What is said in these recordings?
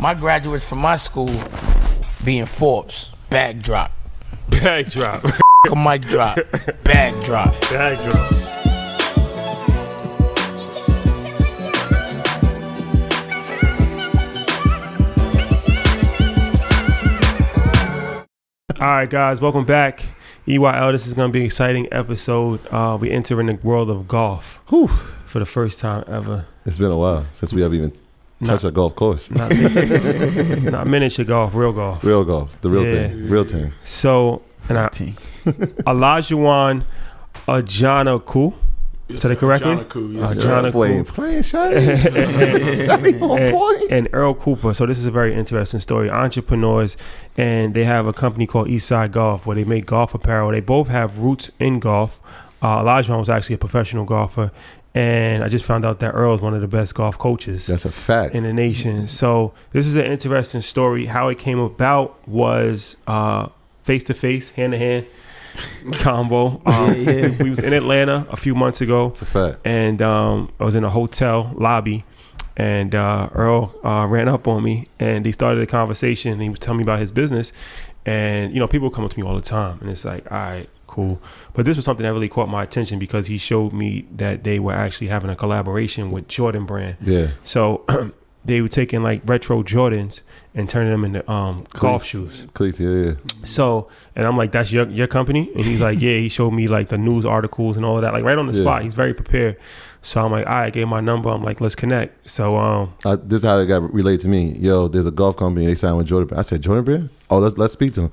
My graduates from my school being Forbes, bag drop. Bag drop. A mic drop, bag drop. Bag drop. All right, guys, welcome back. EYL, this is going to be an exciting episode. We enter in the world of golf for the first time ever. It's been a while since we have even touched a golf course. Not miniature golf, real golf. Real golf, the real thing, real team. So, Olajuwon Ajanaku. Said it correctly? Ajanaku, yes. Ajanaku. Boy, playing shiny. And Earl Cooper. So this is a very interesting story. Entrepreneurs, and they have a company called Eastside Golf where they make golf apparel. They both have roots in golf. Olajuwon was actually a professional golfer, and I just found out that Earl is one of the best golf coaches. That's a fact. In the nation. So this is an interesting story. How it came about was face-to-face, hand-to-hand combo. We was in Atlanta a few months ago. It's a fact. And I was in a hotel lobby, and Earl ran up on me, and he started a conversation, and he was telling me about his business. And, you know, people come up to me all the time, and it's like, all right, cool. But this was something that really caught my attention because he showed me that they were actually having a collaboration with Jumpman Brand. Yeah. So they were taking like retro Jordans and turning them into golf shoes. Cleats, yeah. So, and I'm like, that's your company? And he's like, yeah. He showed me like the news articles and all of that, like right on the spot. He's very prepared. So I'm like, all right, I gave my number. I'm like, let's connect. So this is how it got relayed to me. Yo, there's a golf company. They signed with Jordan Brand. I said, Jordan Brand? Oh, let's speak to him.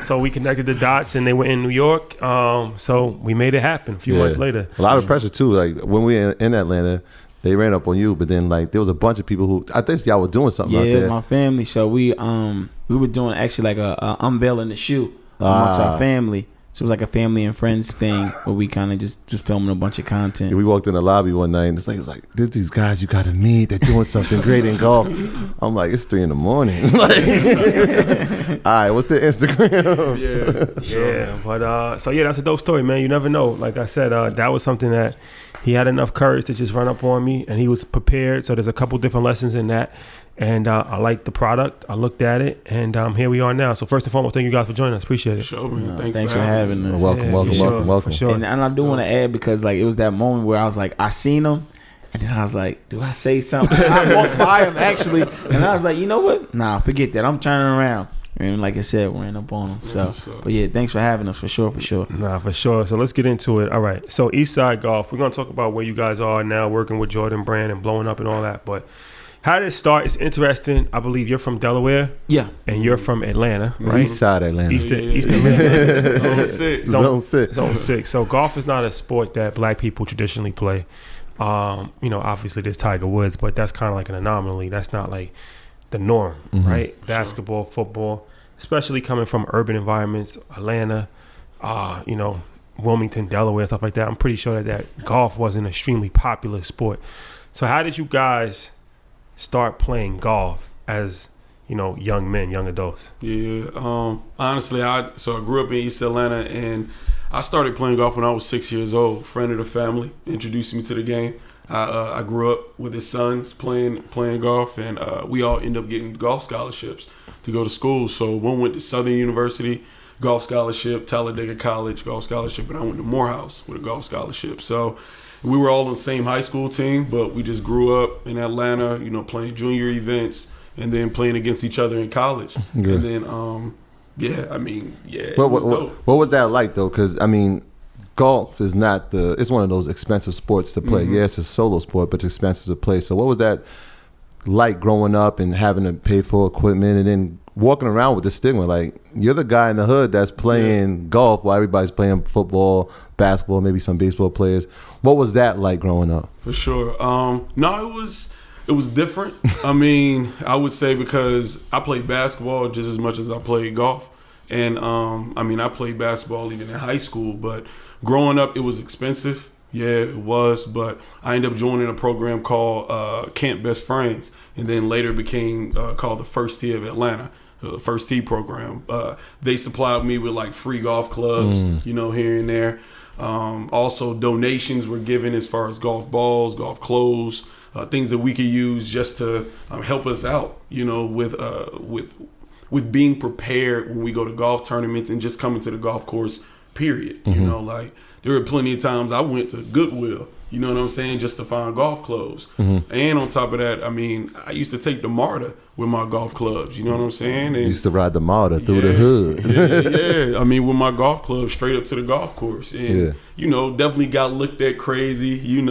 So we connected the dots, and they were in New York. So we made it happen a few months later. A lot of pressure too. Like when we were in Atlanta, they ran up on you, but then like there was a bunch of people who I think y'all were doing something out there. Yeah, my family. So we were doing actually like a unveiling the shoe amongst our family. So it was like a family and friends thing where we kind of just filming a bunch of content. Yeah, we walked in the lobby one night, and it was like there's these guys you gotta meet. They're doing something great in golf. I'm like, it's 3 a.m. Like, all right, what's their Instagram? Yeah. But so yeah, that's a dope story, man. You never know. Like I said, that was something that he had enough courage to just run up on me, and he was prepared. So there's a couple different lessons in that. And I liked the product. I looked at it, and here we are now. So first and foremost, thank you guys for joining us. Appreciate it. Sure, man. Thanks for having us. Welcome. Sure. And I do want to add, because like it was that moment where I was like, I seen him, and then I was like, do I say something? I walked by him actually, and I was like, you know what? Nah, forget that. I'm turning around. And like I said, we ran up on him. So, but yeah, thanks for having us for sure. Nah, for sure. So let's get into it. All right. So Eastside Golf, we're gonna talk about where you guys are now, working with Jumpman Brand and blowing up and all that. But how did it start? It's interesting. I believe you're from Delaware. Yeah. And you're from Atlanta, right? East side Atlanta. East Atlanta. Zone 6. Zone 6. So golf is not a sport that black people traditionally play. You know, obviously there's Tiger Woods, but that's kind of like an anomaly. That's not like the norm, right? Basketball, football, especially coming from urban environments, Atlanta, you know, Wilmington, Delaware, stuff like that. I'm pretty sure that golf was an extremely popular sport. So how did you guys start playing golf as, you know, young men, young adults? Yeah, honestly, I grew up in East Atlanta, and I started playing golf when I was 6 years old. A friend of the family introduced me to the game. I grew up with his sons playing golf, and we all ended up getting golf scholarships to go to school. So one went to Southern University, golf scholarship, Talladega College, golf scholarship, and I went to Morehouse with a golf scholarship. So we were all on the same high school team, but we just grew up in Atlanta, you know, playing junior events and then playing against each other in college. Yeah. And then, What was that like, though? Because, I mean, golf is not it's one of those expensive sports to play. Yeah, it's a solo sport, but it's expensive to play. So what was that like growing up and having to pay for equipment and then walking around with the stigma? Like, you're the guy in the hood that's playing golf while everybody's playing football, basketball, maybe some baseball players. What was that like growing up? For sure. No, it was different. I mean, I would say because I played basketball just as much as I played golf. And, I played basketball even in high school, but growing up, it was expensive. Yeah, it was, but I ended up joining a program called Camp Best Friends, and then later became called the First Tee of Atlanta, First Tee program. They supplied me with like free golf clubs, you know, here and there. Also, donations were given as far as golf balls, golf clothes, things that we could use just to help us out, with being prepared when we go to golf tournaments and just coming to the golf course, period. Like there were plenty of times I went to Goodwill, you know what I'm saying, just to find golf clothes. And on top of that, I mean, I used to take the MARTA with my golf clubs, you know what I'm saying? And used to ride the MARTA through the hood. I mean, with my golf clubs straight up to the golf course. And, definitely got looked at crazy,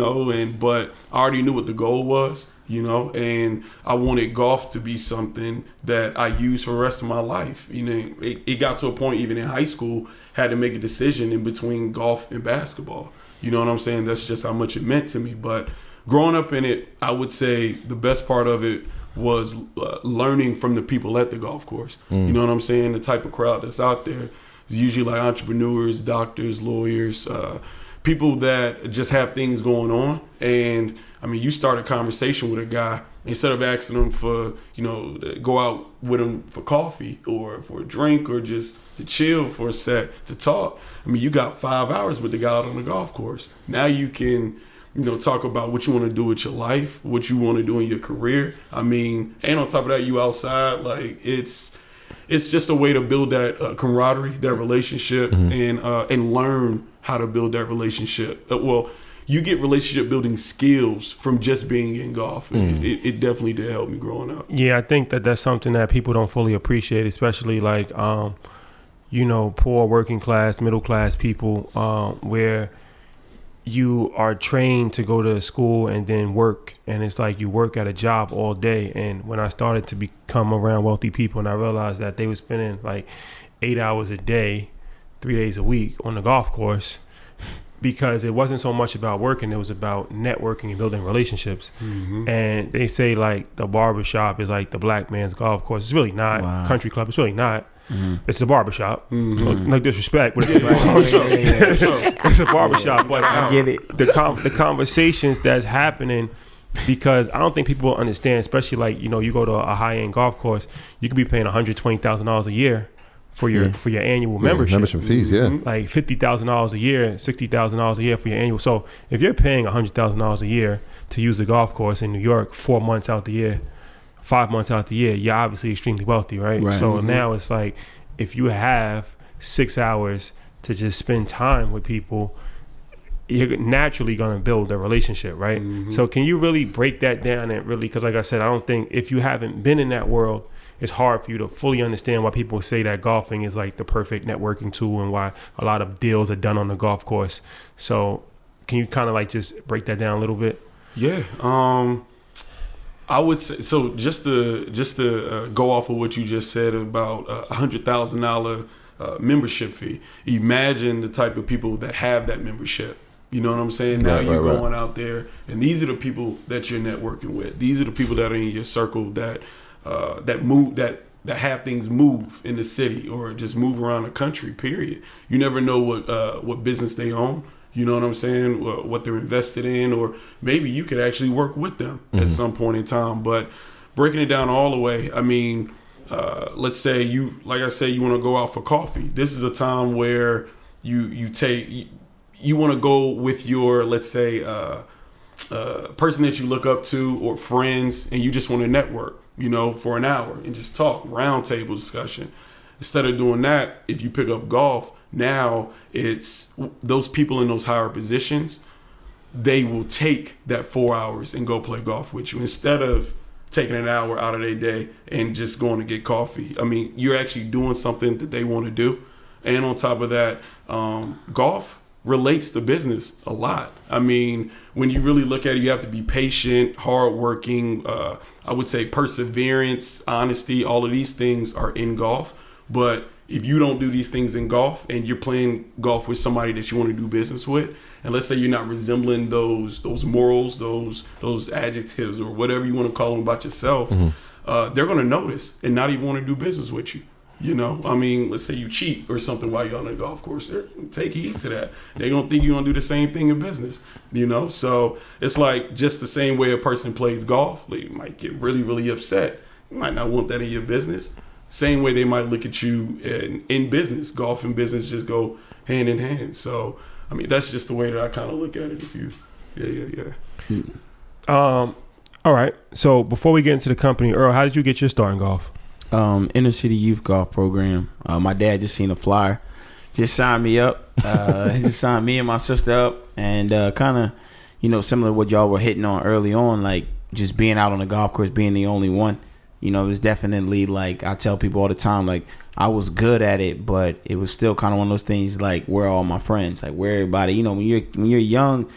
but I already knew what the goal was, and I wanted golf to be something that I use for the rest of my life. It got to a point even in high school, had to make a decision in between golf and basketball. You know what I'm saying? That's just how much it meant to me. But growing up in it, I would say the best part of it was learning from the people at the golf course. You know what I'm saying? The type of crowd that's out there is usually like entrepreneurs, doctors, lawyers, people that just have things going on. And I mean, you start a conversation with a guy, instead of asking them for, go out with him for coffee or for a drink or just to chill for a set, to talk. I mean, you got 5 hours with the guy out on the golf course. Now you can, talk about what you want to do with your life, what you want to do in your career. I mean, and on top of that, you outside, like it's just a way to build that camaraderie, that relationship, and learn how to build that relationship. You get relationship building skills from just being in golf. It definitely did help me growing up. Yeah, I think that's something that people don't fully appreciate, especially like, poor working class, middle class people, where you are trained to go to school and then work. And it's like you work at a job all day. And when I started to become around wealthy people and I realized that they were spending like 8 hours a day, 3 days a week on the golf course, because it wasn't so much about working, it was about networking and building relationships. And they say like the barbershop is like the black man's golf course. It's really not. Wow. Country club, it's really not. It's a barbershop. No disrespect, but it's a barbershop. It's a barbershop. But I get it. The conversations that's happening, because I don't think people understand, especially like, you go to a high-end golf course, you could be paying $120,000 a year for your annual membership. Membership fees, like $50,000 a year, $60,000 a year for your annual. So if you're paying $100,000 a year to use the golf course in New York 4 months out the year, 5 months out the year, you're obviously extremely wealthy, right? So now it's like, if you have 6 hours to just spend time with people, you're naturally going to build a relationship, right? So can you really break that down and really, because like I said, I don't think, if you haven't been in that world, it's hard for you to fully understand why people say that golfing is like the perfect networking tool and why a lot of deals are done on the golf course. So can you kind of like just break that down a little bit? Yeah. I would say, so just to go off of what you just said about $100,000 membership fee. Imagine the type of people that have that membership. You know what I'm saying? Now you're going out there, and these are the people that you're networking with. These are the people that are in your circle that move, that have things move in the city or just move around the country, period. You never know what business they own. You know what I'm saying? What they're invested in, or maybe you could actually work with them at some point in time. But breaking it down all the way, I mean, let's say you want to go out for coffee. This is a time where you want to go with your, let's say, person that you look up to or friends, and you just want to network, for an hour and just talk, round table discussion. Instead of doing that, if you pick up golf, now it's those people in those higher positions, they will take that 4 hours and go play golf with you instead of taking an hour out of their day and just going to get coffee. I mean, you're actually doing something that they want to do. And on top of that, golf relates to business a lot. I mean, when you really look at it, you have to be patient, hardworking. I would say perseverance, honesty, all of these things are in golf. But if you don't do these things in golf and you're playing golf with somebody that you want to do business with, and let's say you're not resembling those morals, those adjectives or whatever you want to call them about yourself, they're going to notice and not even want to do business with you. I mean, let's say you cheat or something while you're on the golf course. Take heed to that. They don't think you're going to do the same thing in business, So it's like just the same way a person plays golf. They might get really, really upset. You might not want that in your business. Same way they might look at you in business. Golf and business just go hand in hand. So I mean, that's just the way that I kind of look at it. If you, yeah. All right. So before we get into the company, Earl, how did you get your start in golf? Inner city youth golf program. My dad just seen a flyer, just signed me up. He just signed me and my sister up, and kind of, you know, similar to what y'all were hitting on early on, like just being out on the golf course, being the only one. You know, it was definitely like, I tell people all the time, like I was good at it, but it was still kind of one of those things like, where are all my friends? Like, where everybody? You know, when you're young,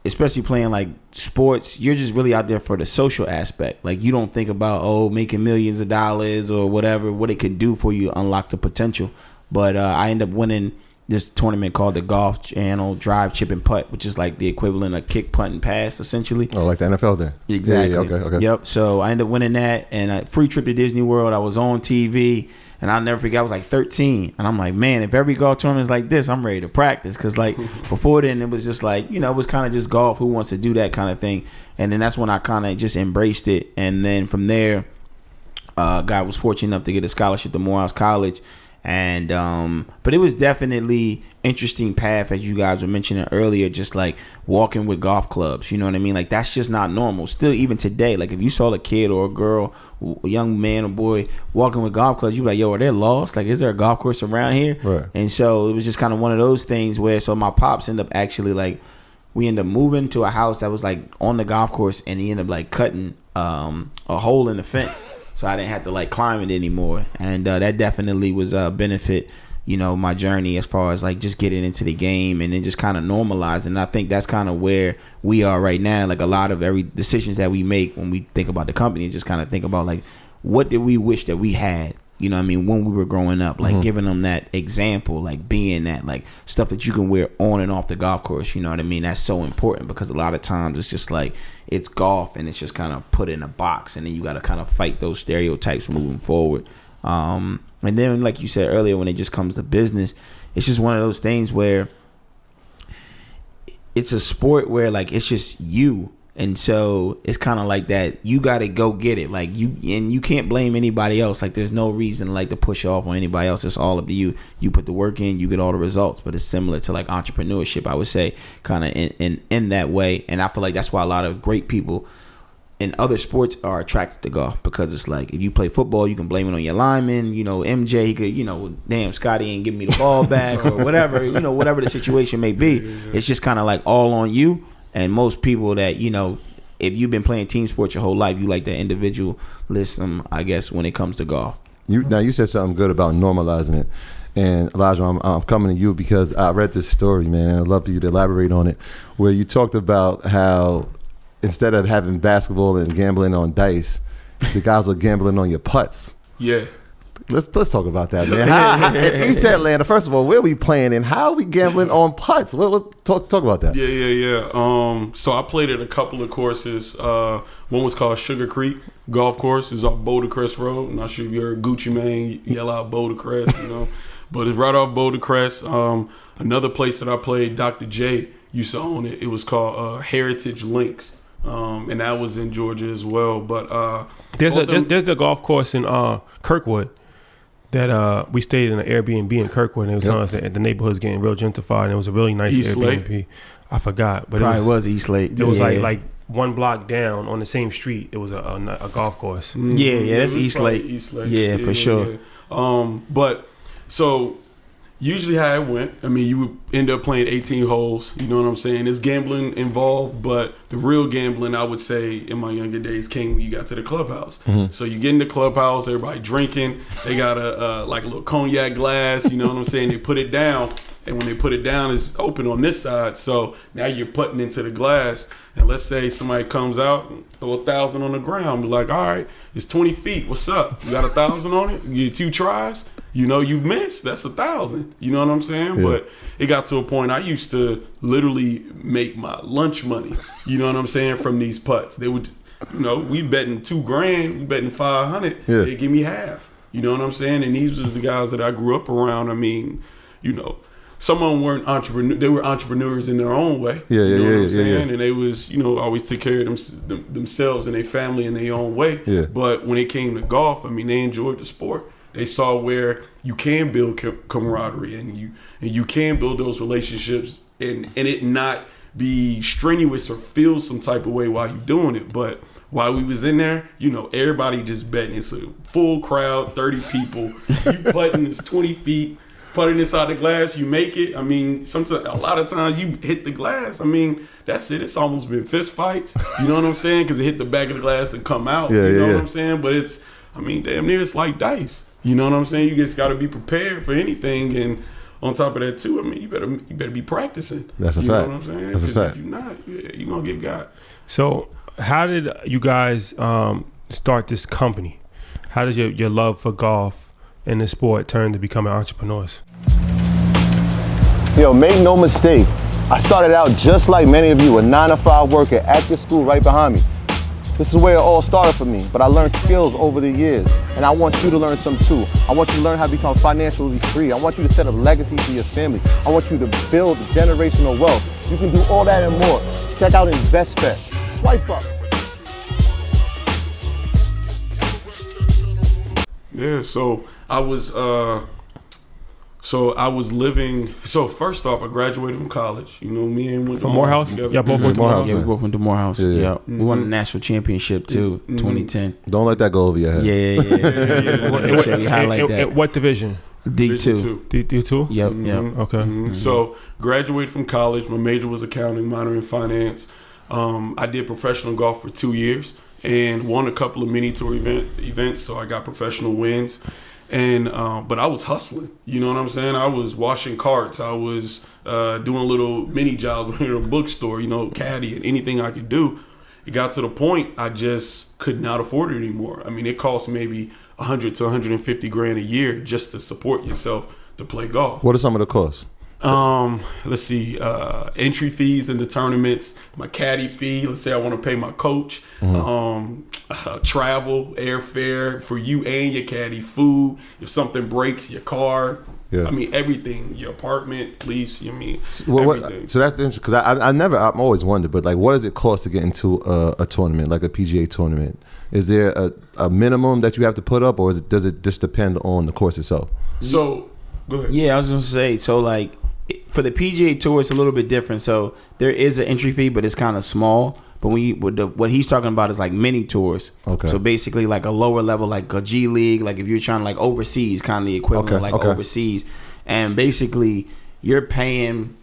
especially playing like sports, you're just really out there for the social aspect. Like, you don't think about making millions of dollars or whatever, what it can do for you, unlock the potential. But I ended up winning this tournament called the Golf Channel Drive, Chip, and Putt, which is like the equivalent of kick, putt, and pass, essentially. Oh, like the NFL there. Exactly. Yeah, okay. Yep. So I ended up winning that, and a free trip to Disney World. I was on TV, and I'll never forget, I was like 13, and I'm like, man, if every golf tournament is like this, I'm ready to practice. Because like before then, it was just like, you know, it was kind of just golf. Who wants to do that kind of thing? And then that's when I kind of just embraced it. And then from there, God was fortunate enough to get a scholarship to Morehouse College. And but it was definitely interesting path, as you guys were mentioning earlier, just like walking with golf clubs, you know what I mean? Like, that's just not normal still, even today. Like, if you saw a kid or a girl, a young man or boy walking with golf clubs, you'd be like, yo, are they lost? Like, is there a golf course around here? Right. And so it was just kind of one of those things where, so my pops ended up actually, like, we ended up moving to a house that was like on the golf course, and he ended up like cutting a hole in the fence, so I didn't have to like climb it anymore. And that definitely was a benefit, you know, my journey as far as like just getting into the game and then just kind of normalizing. And I think that's kind of where we are right now. Like, a lot of every decisions that we make when we think about the company, just kind of think about like, what did we wish that we had, you know what I mean, when we were growing up, like giving them that example, like being that, like stuff that you can wear on and off the golf course, you know what I mean? That's so important, because a lot of times it's just like, it's golf and it's just kind of put in a box, and then you got to kind of fight those stereotypes moving forward. And then, like you said earlier, when it just comes to business, it's just one of those things where it's a sport where like it's just you. And so it's kind of like that, you got to go get it. Like, you can't blame anybody else. Like, there's no reason like to push off on anybody else. It's all up to you. You put the work in, you get all the results. But it's similar to like entrepreneurship, I would say, kind of in that way. And I feel like that's why a lot of great people in other sports are attracted to golf, because it's like, if you play football, you can blame it on your lineman. You know, MJ, he could, you know, damn, Scotty ain't giving me the ball back or whatever, you know, whatever the situation may be. It's just kind of like all on you. And most people that, you know, if you've been playing team sports your whole life, you like the individualism, I guess, when it comes to golf. Now, you said something good about normalizing it. And Olajuwon, I'm coming to you because I read this story, man. I'd love for you to elaborate on it, where you talked about how instead of having basketball and gambling on dice, the guys are gambling on your putts. Yeah. Let's talk about that, man. In East Atlanta, first of all, where are we playing and how are we gambling on putts? Talk about that. Yeah. So I played at a couple of courses. One was called Sugar Creek Golf Course. It's off Boulder Crest Road. I'm not sure if you heard Gucci Mane yell out Boulder Crest, you know. But it's right off Boulder Crest. Another place that I played, Dr. J used to own it. It was called Heritage Links. And that was in Georgia as well. But there's a golf course in Kirkwood that we stayed in an Airbnb in Kirkwood, and it was on us that the neighborhood's getting real gentrified, and it was a really nice Airbnb. Lake. I forgot, but Probably was East Lake. It was like one block down on the same street. It was a golf course. Yeah, that's East Lake. Yeah, for sure. Yeah. But so usually how it went, I mean, you would end up playing 18 holes. You know what I'm saying? There's gambling involved, but the real gambling, I would say, in my younger days, came when you got to the clubhouse. So you get in the clubhouse, everybody drinking. They got a little cognac glass. You know what I'm saying? They put it down, and when they put it down, it's open on this side. So now you're putting into the glass. And let's say somebody comes out, throw 1,000 on the ground, be like, all right, it's 20 feet. What's up? You got 1,000 on it? You get 2 tries? You know, you missed. That's 1,000. You know what I'm saying? Yeah. But it got to a point I used to literally make my lunch money. You know what I'm saying? From these putts, they would, you know, we betting $2,000, we betting 500. Yeah. They give me half. You know what I'm saying? And these were the guys that I grew up around. I mean, you know, some of them weren't entrepreneurs. They were entrepreneurs in their own way. Yeah. And they was, you know, always took care of themselves and their family in their own way. Yeah. But when it came to golf, I mean, they enjoyed the sport. They saw where you can build camaraderie and you can build those relationships and it not be strenuous or feel some type of way while you're doing it. But while we was in there, everybody just betting. It's a full crowd, 30 people. You putting is 20 feet, putting inside the glass, you make it. I mean, sometimes a lot of times you hit the glass. I mean, that's it. It's almost been fist fights. You know what I'm saying? Because it hit the back of the glass and come out. You know what I'm saying? But damn near it's like dice. You know what I'm saying? You just got to be prepared for anything. And on top of that too, I mean, you better be practicing. That's a fact. You know what I'm saying? That's a fact. If you're not, you're gonna get got. So, how did you guys start this company? How does your love for golf and the sport turn to becoming entrepreneurs? Yo, make no mistake. I started out just like many of you, a 9-to-5 worker at the school right behind me. This is where it all started for me, but I learned skills over the years, and I want you to learn some too. I want you to learn how to become financially free. I want you to set a legacy for your family. I want you to build generational wealth. You can do all that and more. Check out InvestFest. Swipe up. Yeah, so I was living. So first off, I graduated from college. Me and went From to Morehouse. together. Yeah, both went to Morehouse. Yeah, we both went to Morehouse. Yeah. We won the national championship too, 2010. Don't let that go over your head. Yeah. Make sure we highlight that. What division? D2. D2? Yep. Okay. So graduated from college. My major was accounting, minor in finance. I did professional golf for 2 years and won a couple of mini tour events. So I got professional wins. And but I was hustling, you know what I'm saying? I was washing carts. I was doing little mini jobs in a bookstore, caddy and anything I could do. It got to the point I just could not afford it anymore. I mean, it cost maybe $100 to $150 a year just to support yourself to play golf. What are some of the costs? Let's see, entry fees in the tournaments, my caddy fee. Let's say I want to pay my coach, travel, airfare for you and your caddy, food. If something breaks, your car. Yeah. I mean, everything, your apartment, lease, everything. So that's interesting because I'm always wondered, but like, what does it cost to get into a tournament, like a PGA tournament? Is there a minimum that you have to put up, or does it just depend on the course itself? So, go ahead. Yeah, I was gonna say, so like for the PGA Tour, it's a little bit different. So there is an entry fee, but it's kind of small. But what he's talking about is like mini tours. Okay. So basically like a lower level, like a G League, like if you're trying to like overseas, kind of the equivalent overseas. And basically you're paying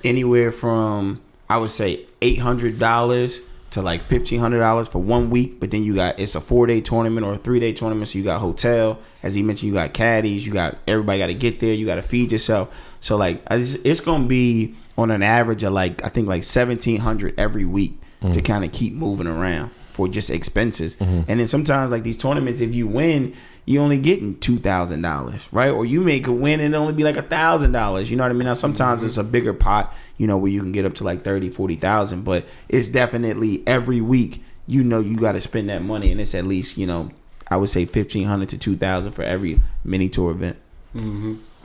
anywhere from, I would say, $800 to like $1,500 for 1 week. But then it's a 4-day tournament or a 3-day tournament. So you got hotel, as he mentioned, you got caddies, everybody got to get there, you got to feed yourself. So like it's going to be on an average of like, I think like $1,700 every week to kind of keep moving around for just expenses. And then sometimes like these tournaments, if you win, you only getting $2,000, right? Or you make a win and it only be like $1,000. You know what I mean? Now sometimes it's a bigger pot, where you can get up to like 30,000-40,000, but it's definitely every week, you got to spend that money, and it's at least, I would say $1,500 to $2,000 for every mini tour event.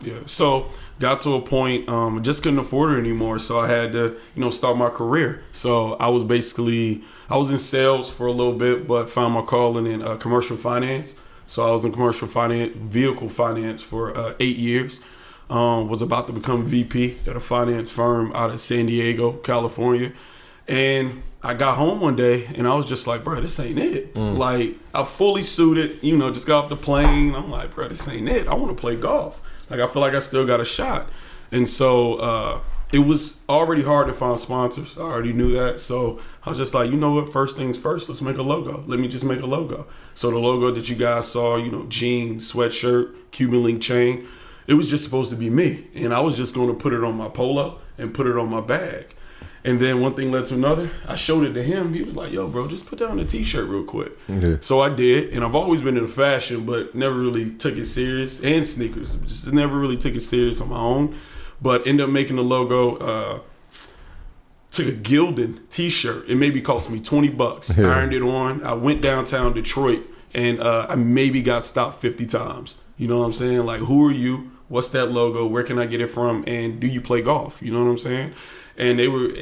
Yeah. So got to a point, just couldn't afford it anymore. So I had to, start my career. So I was in sales for a little bit, but found my calling in commercial finance. So I was in commercial finance, vehicle finance for 8 years. Was about to become VP at a finance firm out of San Diego, California. And I got home one day and I was just like, bro, this ain't it. Like, I fully suited, just got off the plane. I'm like, bro, this ain't it. I want to play golf. Like, I feel like I still got a shot. And so it was already hard to find sponsors. I already knew that. So I was just like, you know what? First things first, let's make a logo. Let me just make a logo. So the logo that you guys saw, jeans, sweatshirt, Cuban link chain, it was just supposed to be me. And I was just going to put it on my polo and put it on my bag. And then one thing led to another. I showed it to him. He was like, yo, bro, just put that on a T-shirt real quick. Okay. So I did. And I've always been into fashion, but never really took it serious. And sneakers. Just never really took it serious on my own. But ended up making the logo. Took a Gildan T-shirt. It maybe cost me $20. Yeah. Ironed it on. I went downtown Detroit. And I maybe got stopped 50 times. You know what I'm saying? Like, who are you? What's that logo? Where can I get it from? And do you play golf? You know what I'm saying? And it was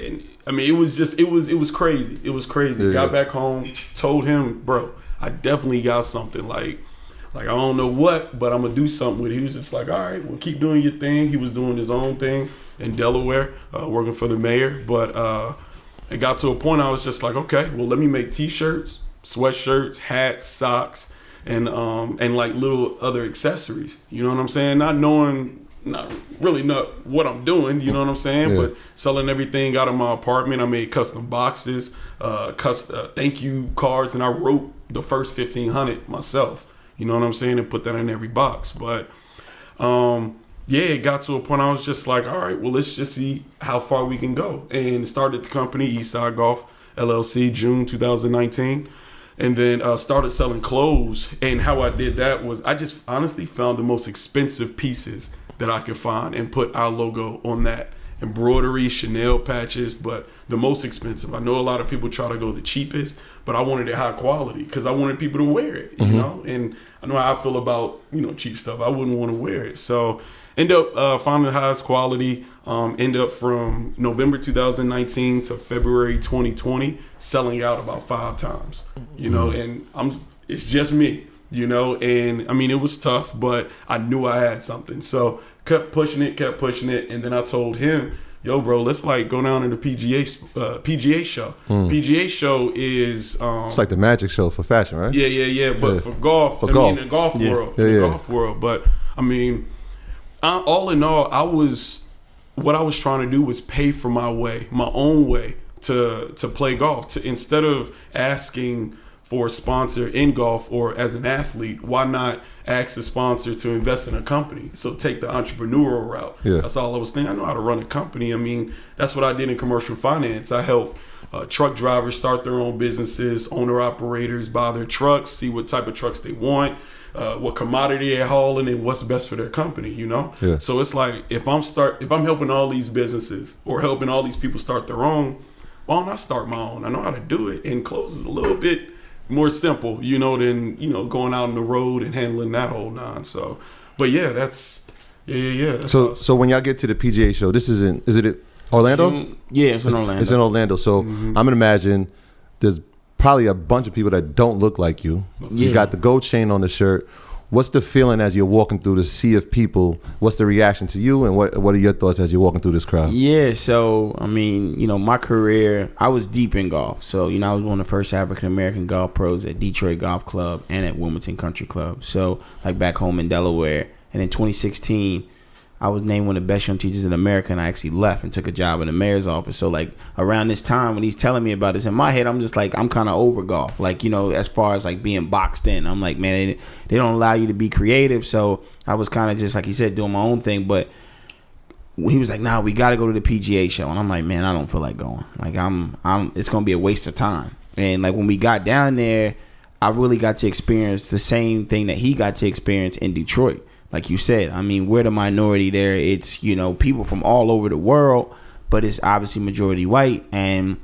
crazy. It was crazy. Yeah. Got back home, told him, bro, I definitely got something. Like, Like, I don't know what, but I'm going to do something with it. He was just like, all right, well, keep doing your thing. He was doing his own thing in Delaware, working for the mayor. But it got to a point I was just like, okay, well, let me make T-shirts, sweatshirts, hats, socks, and like little other accessories. You know what I'm saying? Not really what I'm doing, you know what I'm saying? Yeah. But selling everything out of my apartment. I made custom boxes, thank you cards, and I wrote the first 1,500 myself. You know what I'm saying? And put that in every box. But it got to a point I was just like, all right, well, let's just see how far we can go. And started the company, Eastside Golf LLC, June 2019. And then started selling clothes. And how I did that was I just honestly found the most expensive pieces that I could find and put our logo on that. Embroidery, Chanel patches, but the most expensive. I know a lot of people try to go the cheapest, but I wanted it high quality because I wanted people to wear it, you know? And I know how I feel about, cheap stuff. I wouldn't want to wear it. So end up finding the highest quality, end up from November 2019 to February 2020, selling out about 5 times, and it's just me, and I mean, it was tough, but I knew I had something. So kept pushing it. And then I told him, yo, bro, let's like go down to the PGA show. PGA show is it's like the magic show for fashion, right? Yeah. But for golf, in the golf world, golf world. But I mean, all in all, what I was trying to do was pay for my own way to play golf. Instead of asking for a sponsor in golf or as an athlete, why not ask the sponsor to invest in a company? So take the entrepreneurial route. Yeah. That's all I was thinking. I know how to run a company. I mean, that's what I did in commercial finance. I helped truck drivers start their own businesses, owner-operators buy their trucks, see what type of trucks they want, what commodity they're hauling, and what's best for their company, Yeah. So it's like, if I'm helping all these businesses or helping all these people start their own, why don't I start my own? I know how to do it. And clothes is a little bit more simple, than, going out on the road and handling that whole nine. So, but yeah, that's So when y'all get to the PGA show, is it Orlando? Yeah, it's in Orlando. It's in Orlando. So I'm gonna imagine there's probably a bunch of people that don't look like you. You got the gold chain on the shirt. What's the feeling as you're walking through the sea of people? What's the reaction to you, and what are your thoughts as you're walking through this crowd? Yeah, so I mean, my career, I was deep in golf. So I was one of the first African American golf pros at Detroit Golf Club and at Wilmington Country Club. So like back home in Delaware, and in 2016, I was named one of the best young teachers in America, and I actually left and took a job in the mayor's office. So like around this time when he's telling me about this, in my head, I'm just like, I'm kind of over golf. Like, as far as like being boxed in, I'm like, man, they don't allow you to be creative. So I was kind of just, like he said, doing my own thing. But he was like, nah, we got to go to the PGA show. And I'm like, man, I don't feel like going. Like it's going to be a waste of time. And like when we got down there, I really got to experience the same thing that he got to experience in Detroit. Like you said, I mean, we're the minority there. It's, people from all over the world, but it's obviously majority white. And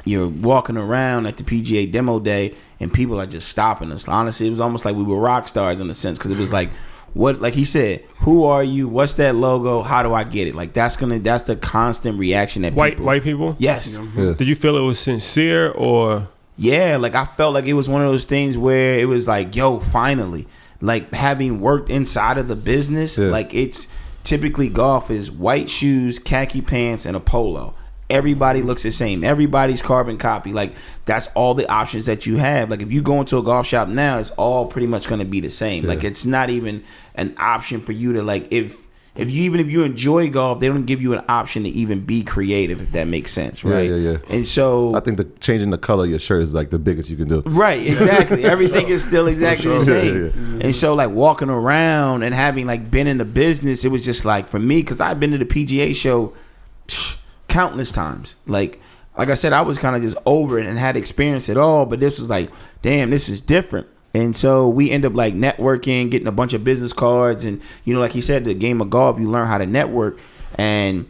you're walking around at the PGA demo day and people are just stopping us. Honestly, it was almost like we were rock stars in a sense, because it was like, like he said, who are you? What's that logo? How do I get it? Like that's the constant reaction that white people? Yes. Yeah. Did you feel it was sincere or? Yeah, like I felt like it was one of those things where it was like, yo, finally. Like having worked inside of the business, like it's typically golf is white shoes, khaki pants, and a polo. Everybody looks the same. Everybody's carbon copy. Like that's all the options that you have. Like if you go into a golf shop now, it's all pretty much going to be the same. Like it's not even an option for you to like if you enjoy golf, they don't give you an option to even be creative, if that makes sense, right? Yeah. And so I think changing the color of your shirt is like the biggest you can do. Right, exactly. Everything is still exactly the same. And so like walking around and having like been in the business, it was just like for me, because I've been to the PGA show countless times. Like I said, I was kind of just over it and had experienced it all, but this was like, damn, this is different. And so we end up like networking, getting a bunch of business cards. And, like he said, the game of golf, you learn how to network, and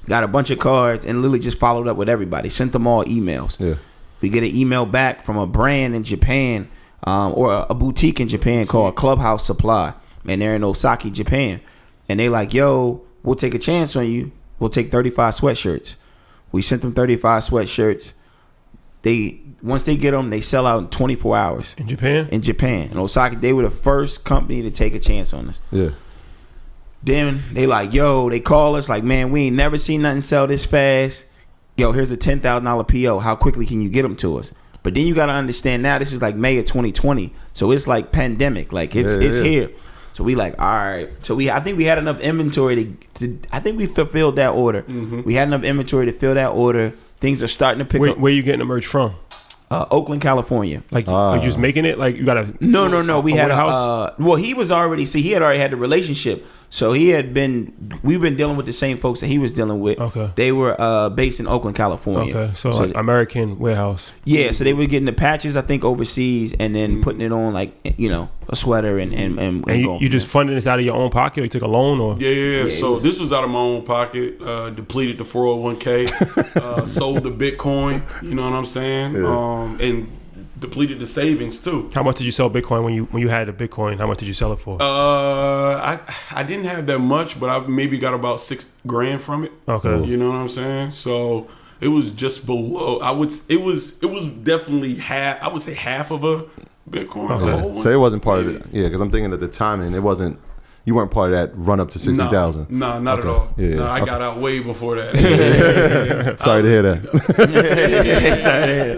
got a bunch of cards and literally just followed up with everybody. Sent them all emails. Yeah. We get an email back from a brand in Japan or a boutique in Japan called Clubhouse Supply. And they're in Osaka, Japan. And they like, yo, we'll take a chance on you. We'll take 35 sweatshirts. We sent them 35 sweatshirts. once they get them, they sell out in 24 hours. In Japan? In Japan. And Osaka, they were the first company to take a chance on us. Yeah. Then they like, yo, they call us like, man, we ain't never seen nothing sell this fast. Yo, here's a $10,000 PO. How quickly can you get them to us? But then you got to understand now, this is like May of 2020. So it's like pandemic. Like it's here. So we like, all right. So I think we had enough inventory to I think we fulfilled that order. We had enough inventory to fill that order. Things are starting to pick up. Where you getting the merch from? Oakland, California. Like, are you just making it? Like, you got to... No. We had house. Well, he was already... See, he had already had the relationship. So we've been dealing with the same folks that he was dealing with. Okay. They were based in Oakland, California. Okay. So like American warehouse. Yeah. So they were getting the patches, I think, overseas, and then putting it on like, a sweater and you just funded this out of your own pocket, or you took a loan, or? Yeah. So this was out of my own pocket. Depleted the 401k, sold the Bitcoin. You know what I'm saying? Yeah. And depleted the savings too. How much did you sell Bitcoin when you had the Bitcoin? How much did you sell it for? I didn't have that much, but I maybe got about $6,000 from it. Okay. You know what I'm saying? So it was just below. It was definitely half. I would say half of a Bitcoin. Okay. So it wasn't part of it. Yeah, because I'm thinking at the timing, it wasn't. You weren't part of that run up to 60,000. No, not at all. Yeah, no, I got out way before that. Sorry to hear that.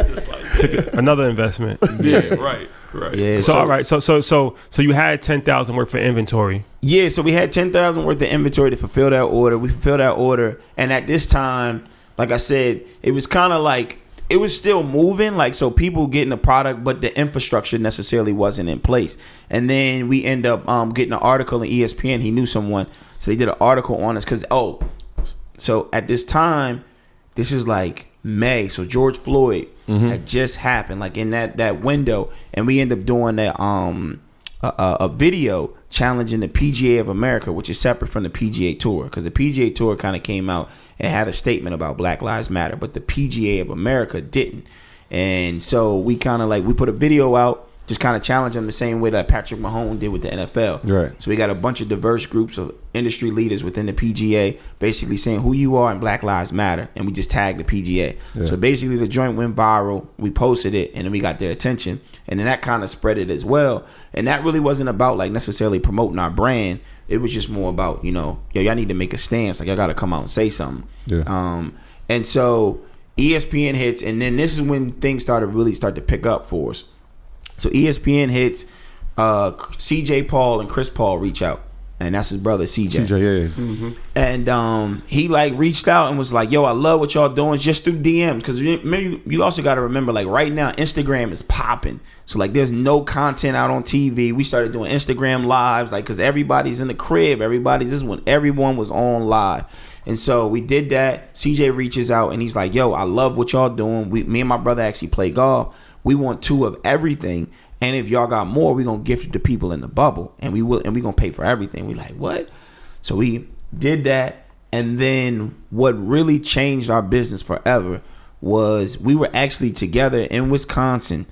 Just like, took another investment. Yeah, right. Yeah. So all right. So you had 10,000 worth of inventory. Yeah. So we had 10,000 worth of inventory to fulfill that order. We fulfilled that order, and at this time, like I said, it was kind of like. It was still moving, like, so people getting the product, but the infrastructure necessarily wasn't in place. And then we end up getting an article in ESPN. He knew someone, so they did an article on us. So at this time, this is like May. So George Floyd had just happened, like in that window, and we end up doing that a video challenging the Pga of America, which is separate from the PGA Tour, because the PGA Tour kind of came out and had a statement about Black Lives Matter, but the Pga of America didn't. And so we kind of we put a video out, just kind of challenge them the same way that Patrick Mahomes did with the NFL. Right. So we got a bunch of diverse groups of industry leaders within the PGA basically saying who you are and Black Lives Matter, and we just tagged the PGA. Yeah. So basically the joint went viral. We posted it, and then we got their attention, and then that kind of spread it as well. And that really wasn't about necessarily promoting our brand. It was just more about, yo, y'all need to make a stance. Like, y'all got to come out and say something. Yeah. And so ESPN hits, and then this is when things started to pick up for us. So ESPN hits, CJ Paul and Chris Paul reach out, and that's his brother CJ. And he reached out and was like, yo, I love what y'all doing, just through DMs, because you also got to remember, right now Instagram is popping. So there's no content out on TV. We started doing Instagram lives, because everybody's in the crib. This is when everyone was on live. And so we did that. CJ reaches out and he's like, yo, I love what y'all doing. Me and my brother actually play golf. We want 2 of everything. And if y'all got more, we're going to gift it to people in the bubble. And we're going to pay for everything. We like, what? So we did that. And then what really changed our business forever was we were actually together in Wisconsin.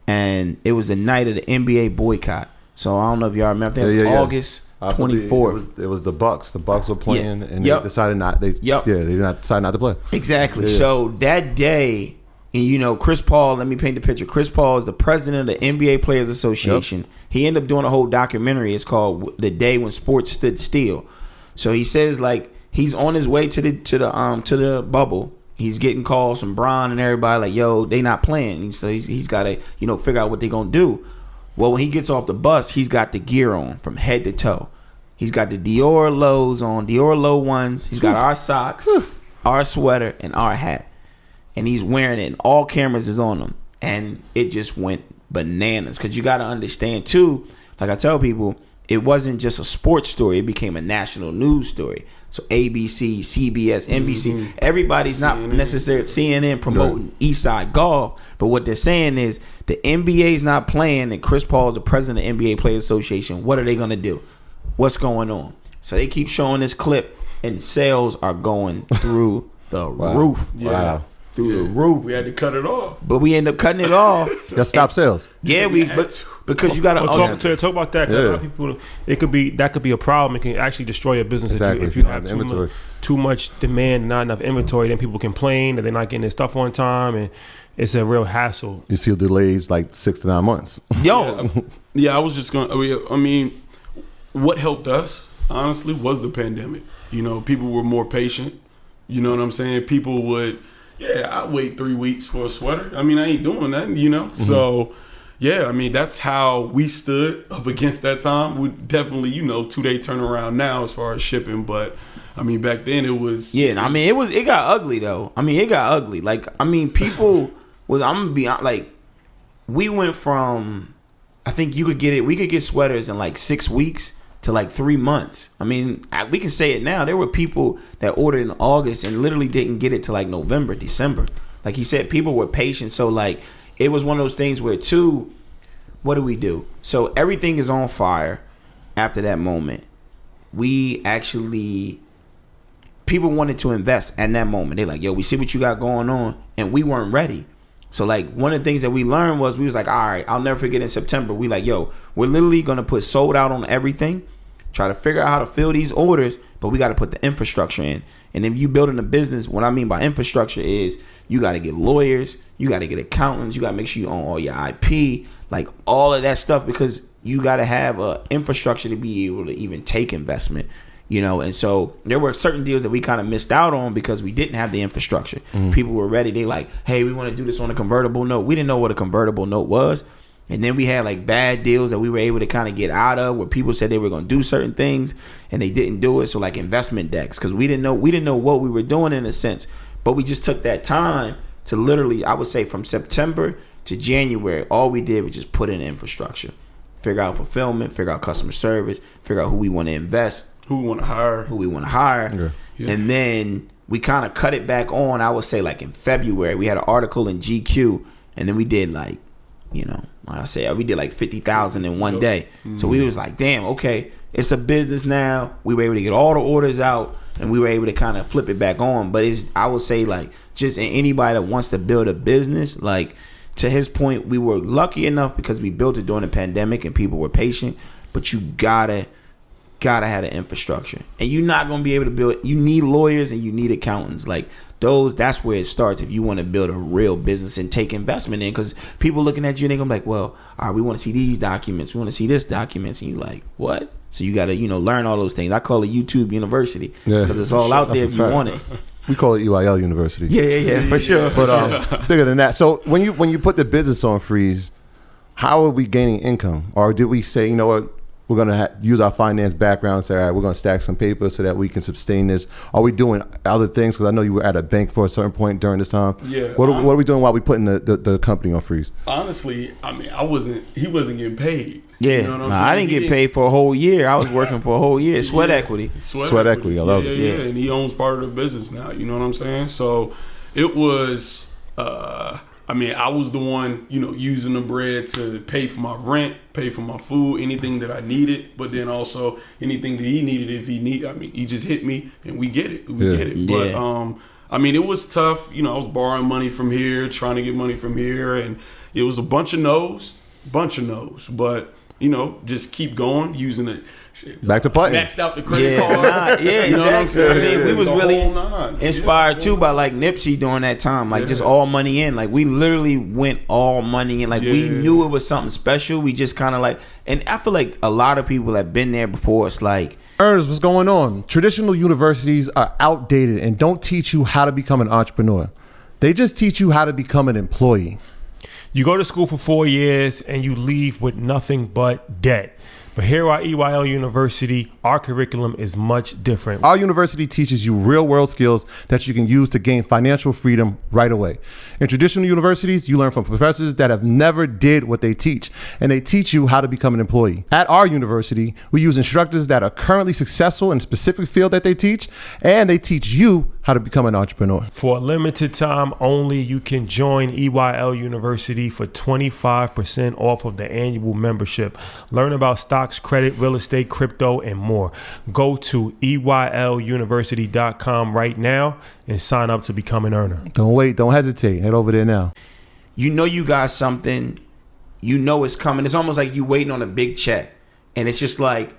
And it was the night of the NBA boycott. So I don't know if y'all remember. It was August 24th. It was the Bucks. The Bucks were playing, and they decided not. They decided not to play. Exactly. Yeah. So that day, and Chris Paul. Let me paint the picture. Chris Paul is the president of the NBA Players Association. Yep. He ended up doing a whole documentary. It's called "The Day When Sports Stood Still." So he says he's on his way to the bubble. He's getting calls from Bron and everybody yo, they not playing. So he's got to figure out what they gonna do. Well, when he gets off the bus, he's got the gear on from head to toe. He's got the Dior lows on, Dior low ones. He's got our socks, our sweater, and our hat. And he's wearing it, and all cameras is on him. And it just went bananas. Because you got to understand, too, like I tell people, it wasn't just a sports story. It became a national news story. So ABC, CBS, NBC, everybody's not necessarily CNN promoting Eastside Golf. But what they're saying is the NBA's not playing, and Chris Paul is the president of the NBA Players Association. What are they going to do? What's going on? So they keep showing this clip, and sales are going through the roof. Yeah. Wow. Through the roof. We had to cut it off. But we end up cutting it off. Y'all stop sales. Yeah, because you got to talk about that. 'Cause a lot of people, that could be a problem. It can actually destroy a business if you have too much demand, not enough inventory. Then people complain that they're not getting their stuff on time, it's a real hassle. You see delays like 6 to 9 months. Yo, Yeah, I was just going to, I mean, what helped us, honestly, was the pandemic. You know, people were more patient. You know what I'm saying? People would, I wait 3 weeks for a sweater. I mean, I ain't doing that, you know? Mm-hmm. So, yeah, I mean, that's how we stood up against that time. We definitely, 2-day turnaround now as far as shipping. But, I mean, back then it was. Yeah, I mean, it got ugly, though. I mean, it got ugly. Like, I mean, people was, I'm going to be like, we went from, I think we could get sweaters in like 6 weeks to like 3 months. I mean, we can say it now. There were people that ordered in August and literally didn't get it till like November, December. Like he said, people were patient. So like, it was one of those things where what do we do? So everything is on fire after that moment. People wanted to invest at that moment. They're like, yo, we see what you got going on. And we weren't ready. So like one of the things that we learned was we was like, all right, I'll never forget in September. We like, yo, we're literally going to put sold out on everything. Try to figure out how to fill these orders, but we got to put the infrastructure in. And if you building a business, what I mean by infrastructure is you got to get lawyers, you got to get accountants, you got to make sure you own all your IP, like all of that stuff, because you got to have a infrastructure to be able to even take investment, And so there were certain deals that we kind of missed out on because we didn't have the infrastructure. People were ready. They like, hey, we want to do this on a convertible note. We didn't know what a convertible note was. And then we had like bad deals that we were able to kind of get out of where people said they were going to do certain things and they didn't do it. So like investment decks, because we didn't know what we were doing in a sense, but we just took that time to literally, I would say from September to January, all we did was just put in infrastructure, figure out fulfillment, figure out customer service, figure out who we want to invest, who we want to hire. Yeah. And then we kind of cut it back on, I would say like in February, we had an article in GQ and then we did like, we did like 50,000 in one day. So we was like, damn, okay, it's a business now. We were able to get all the orders out and we were able to kind of flip it back on. But I would say like just anybody that wants to build a business, like to his point, we were lucky enough because we built it during the pandemic and people were patient, but you gotta have the infrastructure. And you're not gonna be able to build, you need lawyers and you need accountants. Like that's where it starts if you want to build a real business and take investment in, because people looking at you and they're gonna be like, well, all right, we want to see these documents, we want to see this documents, and you're like, what? So you gotta learn all those things. I call it YouTube University because it's all out there if you want it. We call it EYL University. Yeah, for sure. But bigger than that. So when you put the business on freeze, how are we gaining income? Or did we say, you know what, we're going to use our finance background and say, all right, we're going to stack some paper so that we can sustain this? Are we doing other things? Because I know you were at a bank for a certain point during this time. Yeah. What are we doing while we putting the company on freeze? Honestly, I mean, he wasn't getting paid. Yeah. You know what I'm saying? I didn't get paid for a whole year. I was working for a whole year. Sweat equity. Sweat equity. I love it. Yeah. And he owns part of the business now. You know what I'm saying? So it was, I was the one, using the bread to pay for my rent, pay for my food, anything that I needed, but then also anything that he needed if he he just hit me and we get it. We get it. But, it was tough. I was borrowing money from here, trying to get money from here, and it was a bunch of no's, but, just keep going, using it. Back to putting. Maxed out the credit cards. Exactly. We was really inspired too by like Nipsey during that time, like just all money in. Like we literally went all money in. Like we knew it was something special. We just kind of like, and I feel like a lot of people have been there before. It's like, earners, what's going on? Traditional universities are outdated and don't teach you how to become an entrepreneur. They just teach you how to become an employee. You go to school for 4 years and you leave with nothing but debt. But here at EYL University, our curriculum is much different. Our university teaches you real world skills that you can use to gain financial freedom right away. In traditional universities, you learn from professors that have never did what they teach, and they teach you how to become an employee. At our university, we use instructors that are currently successful in a specific field that they teach, and they teach you how to become an entrepreneur. For a limited time only, you can join EYL University for 25% off of the annual membership. Learn about stocks, credit, real estate, crypto, and more. Go to EYLUniversity.com right now and sign up to become an earner. Don't wait. Don't hesitate. Head over there now. You got something. It's coming. It's almost like you waiting on a big check. And it's just like,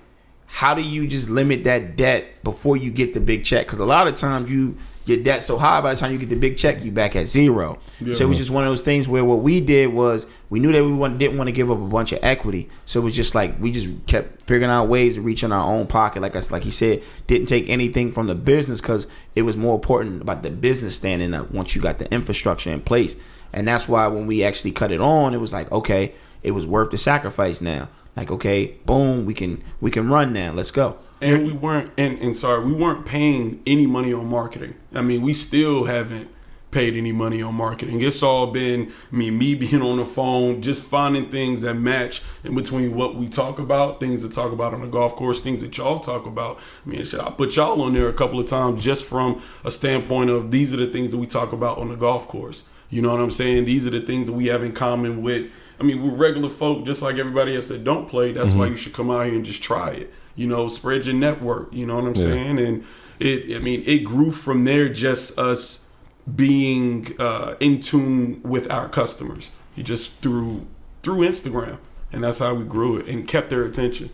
how do you just limit that debt before you get the big check? Because a lot of times you your debt so high, by the time you get the big check, you back at zero. Yeah. So it was just one of those things where what we did was we knew that didn't want to give up a bunch of equity. So it was just like we just kept figuring out ways to reach in our own pocket. Like he said, didn't take anything from the business because it was more important about the business standing up once you got the infrastructure in place. And that's why when we actually cut it on, it was like, okay, it was worth the sacrifice now. Like, okay, boom, we can run now. Let's go. And we weren't we weren't paying any money on marketing. I mean, we still haven't paid any money on marketing. It's all been me being on the phone, just finding things that match in between what we talk about, things to talk about on the golf course, things that y'all talk about. I mean, I put y'all on there a couple of times just from a standpoint of these are the things that we talk about on the golf course. You know what I'm saying? These are the things that we have in common with, I mean, we're regular folk just like everybody else that don't play. That's why you should come out here and just try it. You know, spread your network, you know what I'm saying? And it grew from there, just us being in tune with our customers. You just through Instagram, and that's how we grew it and kept their attention.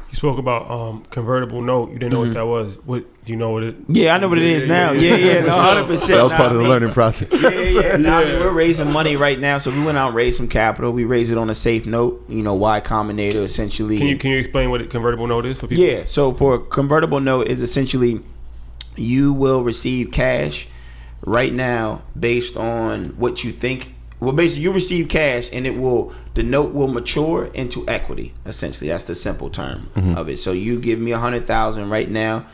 You spoke about convertible note. You didn't know what that was. What do you know what it? Yeah, I know what it is now. Yeah, no, 100%. That was part of the learning process. Yeah. Now, I mean, we're raising money right now, so we went out and raised some capital. We raised it on a safe note. You know, Y Combinator essentially. Can you explain what a convertible note is for people? Yeah, so for a convertible note is essentially you will receive cash right now based on what you think. Well, basically, you receive cash, and the note will mature into equity. Essentially, that's the simple term of it. So you give me $100,000 right now,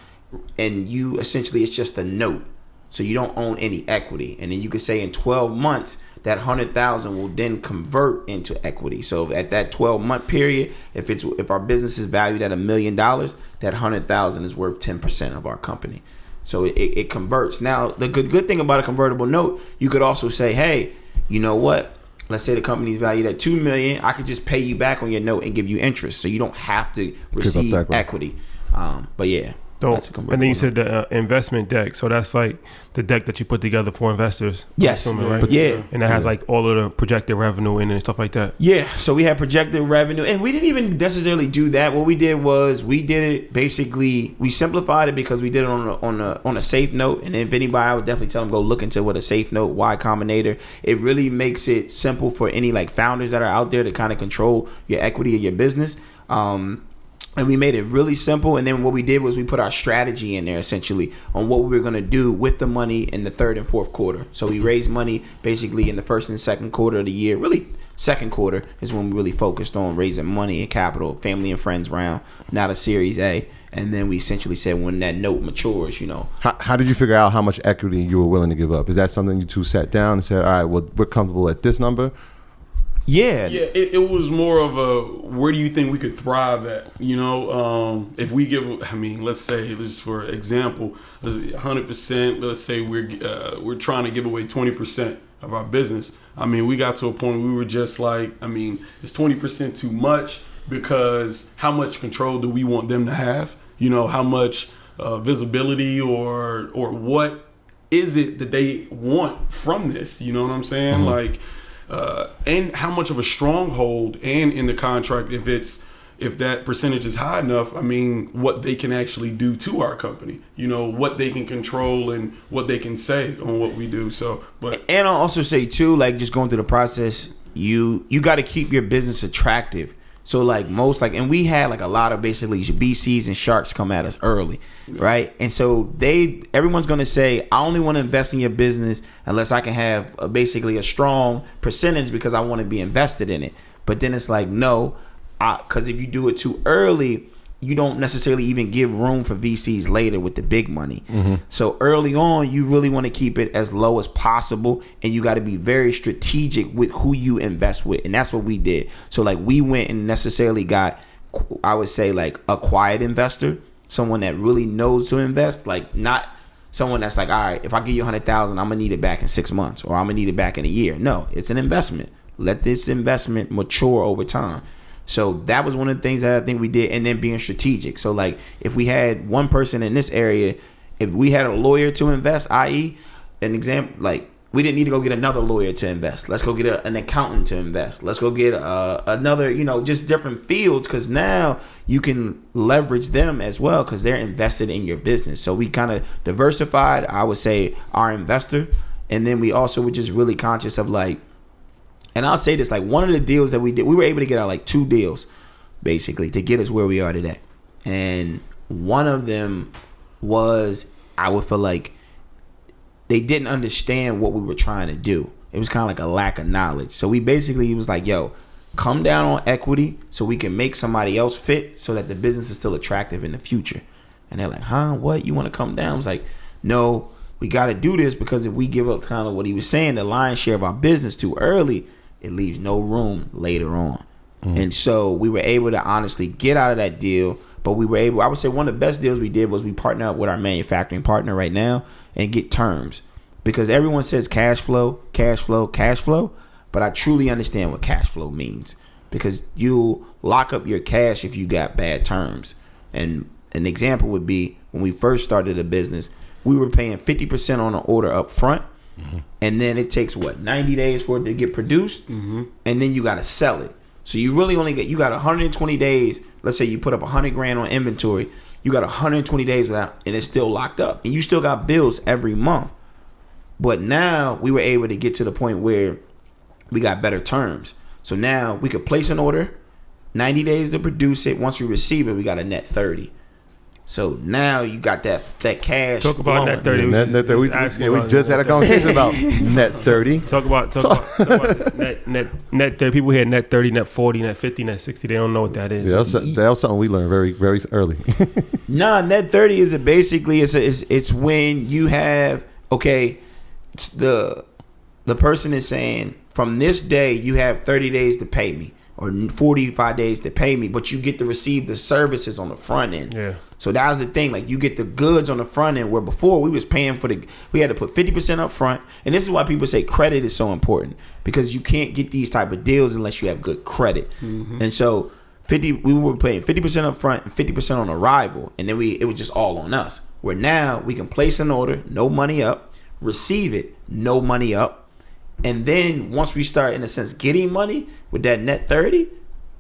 and you essentially it's just a note. So you don't own any equity, and then you could say in 12 months that $100,000 will then convert into equity. So at that 12-month period, if our business is valued at $1 million, that $100,000 is worth 10% of our company. So it converts. Now, the good thing about a convertible note, you could also say, hey, you know what? Let's say the company's valued at $2 million. I could just pay you back on your note and give you interest, so you don't have to receive equity. But yeah, that's a convertible and then you note. said the investment deck. So that's like the deck that you put together for investors. Yes, right? Yeah. And that has like all of the projected revenue in it and stuff like that. Yeah, so we had projected revenue, and we didn't even necessarily do that. What we did was we did it basically. We simplified it because we did it on a safe note. And if anybody, I would definitely tell them go look into what a safe note, Y Combinator. It really makes it simple for any like founders that are out there to kind of control your equity of your business. And we made it really simple. And then what we did was we put our strategy in there essentially on what we were going to do with the money in the third and fourth quarter. So we raised money basically in the first and second quarter of the year. Really, second quarter is when we really focused on raising money and capital, family and friends round, not a Series A. And then we essentially said when that note matures, you know. How did you figure out how much equity you were willing to give up? Is that something you two sat down and said, all right, well, we're comfortable at this number? Yeah, it was more of a where do you think we could thrive at? You know, if we give, I mean, let's say just for example, 100%. Let's say we're trying to give away 20% of our business. I mean, we got to a point we were just like, I mean, is 20% too much? Because how much control do we want them to have? You know, how much visibility or what is it that they want from this? You know what I'm saying? Like. And how much of a stronghold and in the contract if that percentage is high enough, I mean, what they can actually do to our company, you know, what they can control and what they can say on what we do. So, but and I'll also say too, like just going through the process, you got to keep your business attractive. So like and we had like a lot of basically BCs and sharks come at us early, right? And so everyone's going to say, I only want to invest in your business unless I can have basically a strong percentage because I want to be invested in it. But then it's like, no, because if you do it too early, you don't necessarily even give room for VCs later with the big money. So early on, you really want to keep it as low as possible, and you got to be very strategic with who you invest with, and that's what we did. So like we went and necessarily got, I would say like a quiet investor, someone that really knows to invest, like not someone that's like, all right, if I give you $100,000, I'm gonna need it back in 6 months, or I'm gonna need it back in a year. No, it's an investment. Let this investment mature over time. So that was one of the things that I think we did, and then being strategic. So like if we had one person in this area, if we had a lawyer to invest, i.e. an example, like we didn't need to go get another lawyer to invest. Let's go get an accountant to invest. Let's go get another, just different fields, because now you can leverage them as well because they're invested in your business. So we kind of diversified, I would say, our investor. And then we also were just really conscious of like, and I'll say this, like one of the deals that we did, we were able to get out like 2 deals basically to get us where we are today. And one of them was, I would feel like, they didn't understand what we were trying to do. It was kind of like a lack of knowledge. So we basically was like, yo, come down on equity so we can make somebody else fit so that the business is still attractive in the future. And they're like, huh, what? You want to come down? I was like, no, we got to do this because if we give up kind of what he was saying, the lion's share of our business too early, it leaves no room later on. And so we were able to honestly get out of that deal. But we were able, I would say one of the best deals we did was we partnered up with our manufacturing partner right now and get terms. Because everyone says cash flow, cash flow, cash flow. But I truly understand what cash flow means. Because you lock up your cash if you got bad terms. And an example would be when we first started the business, we were paying 50% on an order up front. And then it takes, 90 days for it to get produced? And then you got to sell it. So you really only you got 120 days. Let's say you put up $100,000 on inventory. You got 120 days without, and it's still locked up. And you still got bills every month. But now we were able to get to the point where we got better terms. So now we could place an order, 90 days to produce it. Once we receive it, we got a net 30. So now you got that cash. Talk about net 30. Net 30. We just had a conversation about net 30. Talk about net 30. People hear net 30, net 40, net 50, net 60. They don't know what that is. Yeah, that was something we learned very, very early. Nah, net 30 is basically it's when you have, it's the person is saying from this day you have 30 days to pay me or 45 days to pay me, but you get to receive the services on the front end. Yeah. So that was the thing. Like you get the goods on the front end, where before we was paying we had to put 50% up front. And this is why people say credit is so important, because you can't get these type of deals unless you have good credit. And so we were paying 50% up front and 50% on arrival. And then it was just all on us. Where now we can place an order, no money up, receive it, no money up. And then once we start, in a sense, getting money with that net 30,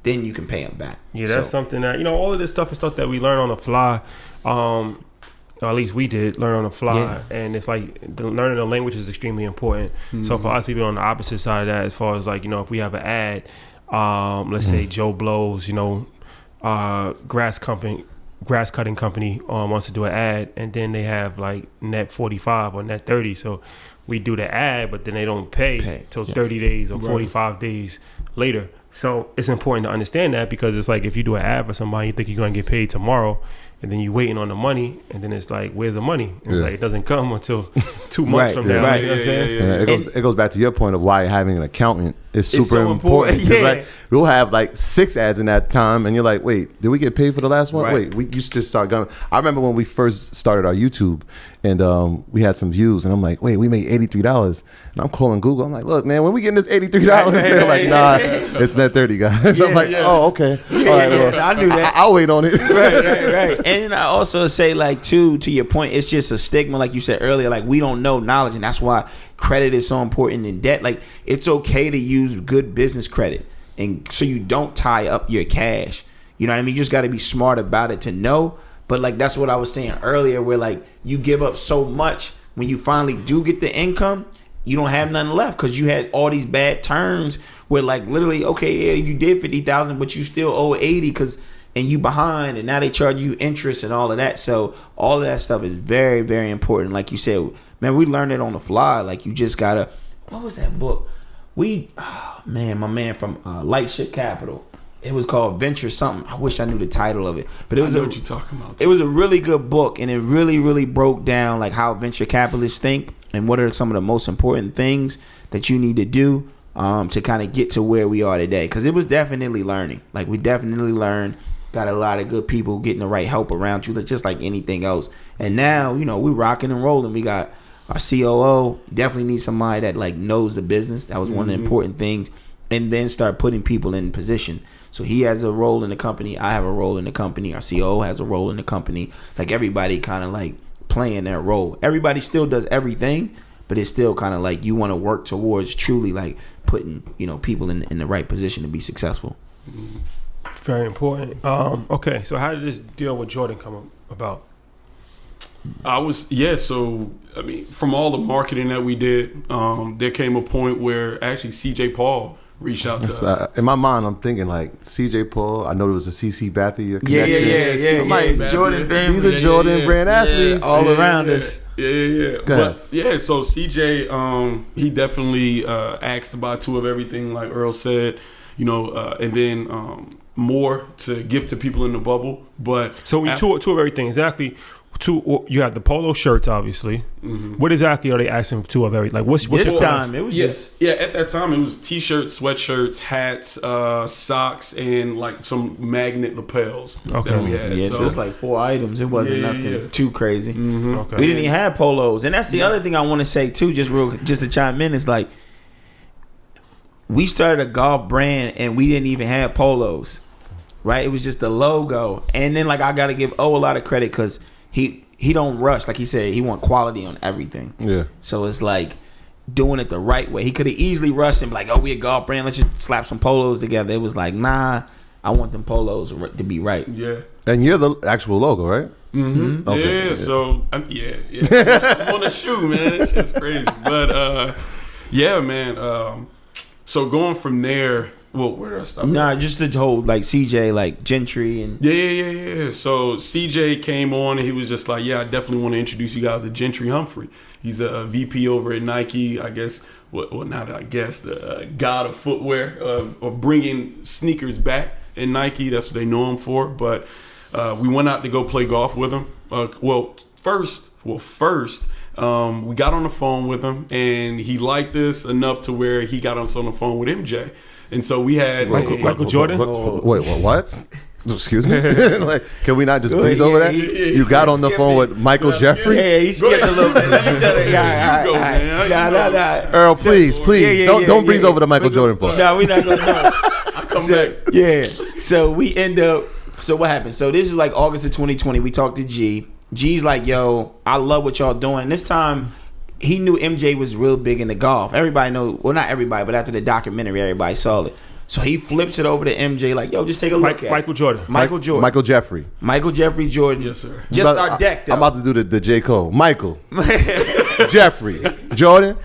then you can pay them back. Yeah, that's something that, all of this stuff is stuff that we learn on the fly. Or at least we did learn on the fly. Yeah. And it's like learning the language is extremely important. So for us, we've been on the opposite side of that, as far as like, if we have an ad, let's say Joe Blow's, grass cutting company wants to do an ad, and then they have like net 45 or net 30. So we do the ad, but then they don't pay till 30 days or 45 days later. So it's important to understand that, because it's like if you do an ad for somebody, you think you're going to get paid tomorrow, and then you're waiting on the money, and then it's like, where's the money? And it's like, it doesn't come until 2 months from now. Right. You know what I'm saying? It goes back to your point of why having an accountant is super so important. Yeah. Like, we'll have like 6 ads in that time, and you're like, wait, did we get paid for the last one? Right. Wait, we used to start going. I remember when we first started our YouTube, and we had some views, and I'm like, wait, we made $83. And I'm calling Google. I'm like, look, man, when we getting this $83? They're like, nah, it's net 30, guys. I'm like, oh, okay. All right, well, I knew that. I'll wait on it. Right. And I also say, like, to your point, it's just a stigma, like you said earlier, like we don't know knowledge, and that's why credit is so important in debt. Like, it's okay to use good business credit, and so you don't tie up your cash. You know what I mean? You just got to be smart about it to know. But like, that's what I was saying earlier, where like you give up so much when you finally do get the income, you don't have nothing left, because you had all these bad terms where like literally, okay, yeah, you did 50,000, but you still owe 80 and you behind, and now they charge you interest and all of that. So all of that stuff is very, very important. Like you said, man, we learned it on the fly. Like, you just gotta, what was that book? My man from Lightship Capital. It was called Venture something. I wish I knew the title of it, but it was what you're talking about. It was a really good book, and it really, really broke down like how venture capitalists think and what are some of the most important things that you need to do to kind of get to where we are today. Because it was definitely learning. Like, we definitely learned. Got a lot of good people getting the right help around you, just like anything else. And now, we're rocking and rolling. We got our COO. Definitely need somebody that like knows the business. That was one of the important things. And then start putting people in position. So he has a role in the company. I have a role in the company. Our COO has a role in the company. Like, everybody kind of like playing their role. Everybody still does everything, but it's still kind of like you want to work towards truly like putting, you know, people in the right position to be successful. Very important. Okay, so how did this deal with Jordan come about? So I mean, from all the marketing that we did, there came a point where actually CJ Paul reached out to us. In my mind, I'm thinking like CJ Paul. I know there was a CC Bathy connection. Yeah. Like, Jordan Brand. These are Jordan Brand athletes. all around us. Yeah. Go ahead. But yeah, so CJ, he definitely asked to buy 2 of everything, like Earl said, you know, and then more to give to people in the bubble. But So we two of everything exactly. You have the polo shirts, obviously. What exactly are they asking for 2 of everything? Like what's This your time it was at that time it was t-shirts, sweatshirts, hats, socks, and like some magnet lapels that we had. Yeah, so it's like 4 items. It wasn't nothing too crazy. Okay. We didn't even have polos, and that's the other thing I want to say too. Just to chime in is like we started a golf brand and we didn't even have polos, right? It was just the logo, and then like I got to give a lot of credit because he don't rush. Like he said, he want quality on everything. Yeah. So it's like doing it the right way. He could have easily rushed and be like, oh, we a golf brand. Let's just slap some polos together. It was like, nah, I want them polos to be right. Yeah. And you're the actual logo, right? Mm-hmm. Okay. Yeah, so I'm on the shoe, man. That shit's crazy. But yeah, man. So going from there, well, where did I stop? Nah, just the whole like CJ, like Gentry and Yeah. So CJ came on and he was just like, yeah, I definitely want to introduce you guys to Gentry Humphrey. He's a VP over at Nike, I guess. Well, not I guess, the god of footwear, of bringing sneakers back in Nike. That's what they know him for. But we went out to go play golf with him. First, we got on the phone with him, and he liked this enough to where he got us on the phone with MJ. And so we had Michael Jordan? Wait, what? Excuse me? Like, can we not just breeze over that? You got on the phone with Michael Jeffrey? Yeah, he skipped a little bit. Let me tell you. Nah. Earl, please. Don't breeze over the Michael Jordan part. No, we're not going to. I come back. Yeah. So we end up. So what happened? So this is like August of 2020. We talked to G. G's like, yo, I love what y'all doing. And this time, he knew MJ was real big into golf. Everybody know, well, not everybody, but after the documentary, everybody saw it. So he flips it over to MJ like, yo, just take a look at Michael Jordan. Michael Jordan. Michael Jeffrey. Michael Jeffrey Jordan. Yes, sir. Just our deck, though. I'm about to do the J. Cole. Michael. Jeffrey. Jordan.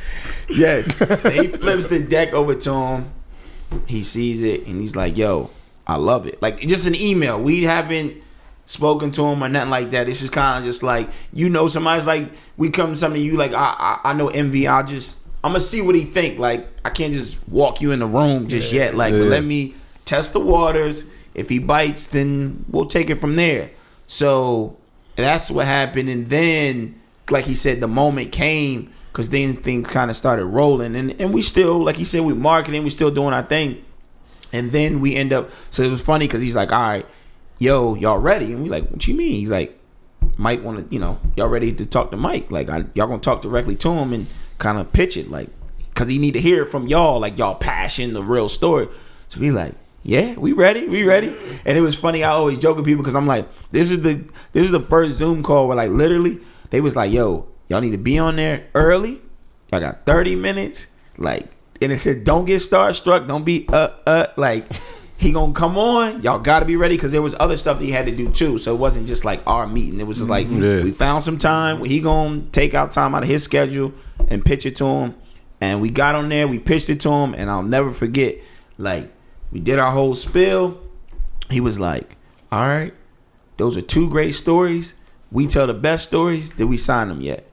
Yes. So he flips the deck over to him. He sees it, and he's like, yo, I love it. Like, just an email. We haven't spoken to him or nothing like that. It's just kind of just like, you know, somebody's like, we come to something, you like, I know MV, I'm gonna see what he think. Like, I can't just walk you in the room just yet. Like, but let me test the waters. If he bites, then we'll take it from there. So that's what happened. And then, like he said, the moment came, because then things kind of started rolling. And we still, like he said, we marketing, we still doing our thing. And then we end up, so it was funny because he's like, all right, yo, y'all ready? And we like, what you mean? He's like, Mike want to, you know, y'all ready to talk to Mike? Like, y'all gonna talk directly to him and kind of pitch it, like, because he need to hear it from y'all, like y'all passion, the real story. So we like, yeah, we ready. And it was funny, I always joke with people because I'm like, this is the first Zoom call where like literally they was like, yo, y'all need to be on there early. Y'all got 30 minutes. Like, and it said, don't get starstruck. Don't be like, he gonna come on. Y'all gotta be ready, because there was other stuff that he had to do too. So it wasn't just like our meeting. It was just like, we found some time. He gonna take out time out of his schedule and pitch it to him. And we got on there. We pitched it to him. And I'll never forget, like, we did our whole spiel. He was like, all right, those are 2 great stories. We tell the best stories. Did we sign them yet?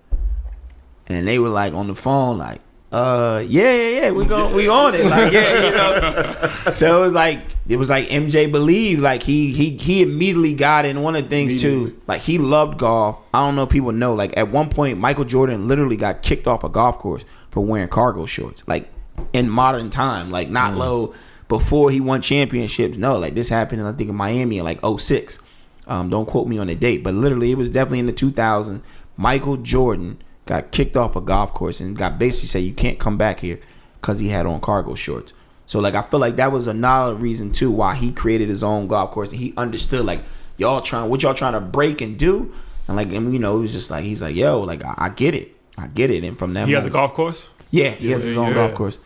And they were like on the phone, like, yeah, we on it, like, yeah, you know. So it was like MJ believed, like he immediately got in. One of the things too, like, he loved golf. I don't know if people know, like, at one point Michael Jordan literally got kicked off a golf course for wearing cargo shorts, like, in modern time, like, not low before he won championships. No, like, this happened I think in Miami in like 06. Don't quote me on the date, but literally it was definitely in the 2000s. Michael Jordan got kicked off a golf course and got basically said, you can't come back here, because he had on cargo shorts. So, like, I feel like that was another reason too why he created his own golf course, and he understood, like, what y'all trying to break and do. And like, and you know, it was just like, he's like, yo, like, I get it. I get it. And from that He has a moment, golf course yeah, he has his own golf course.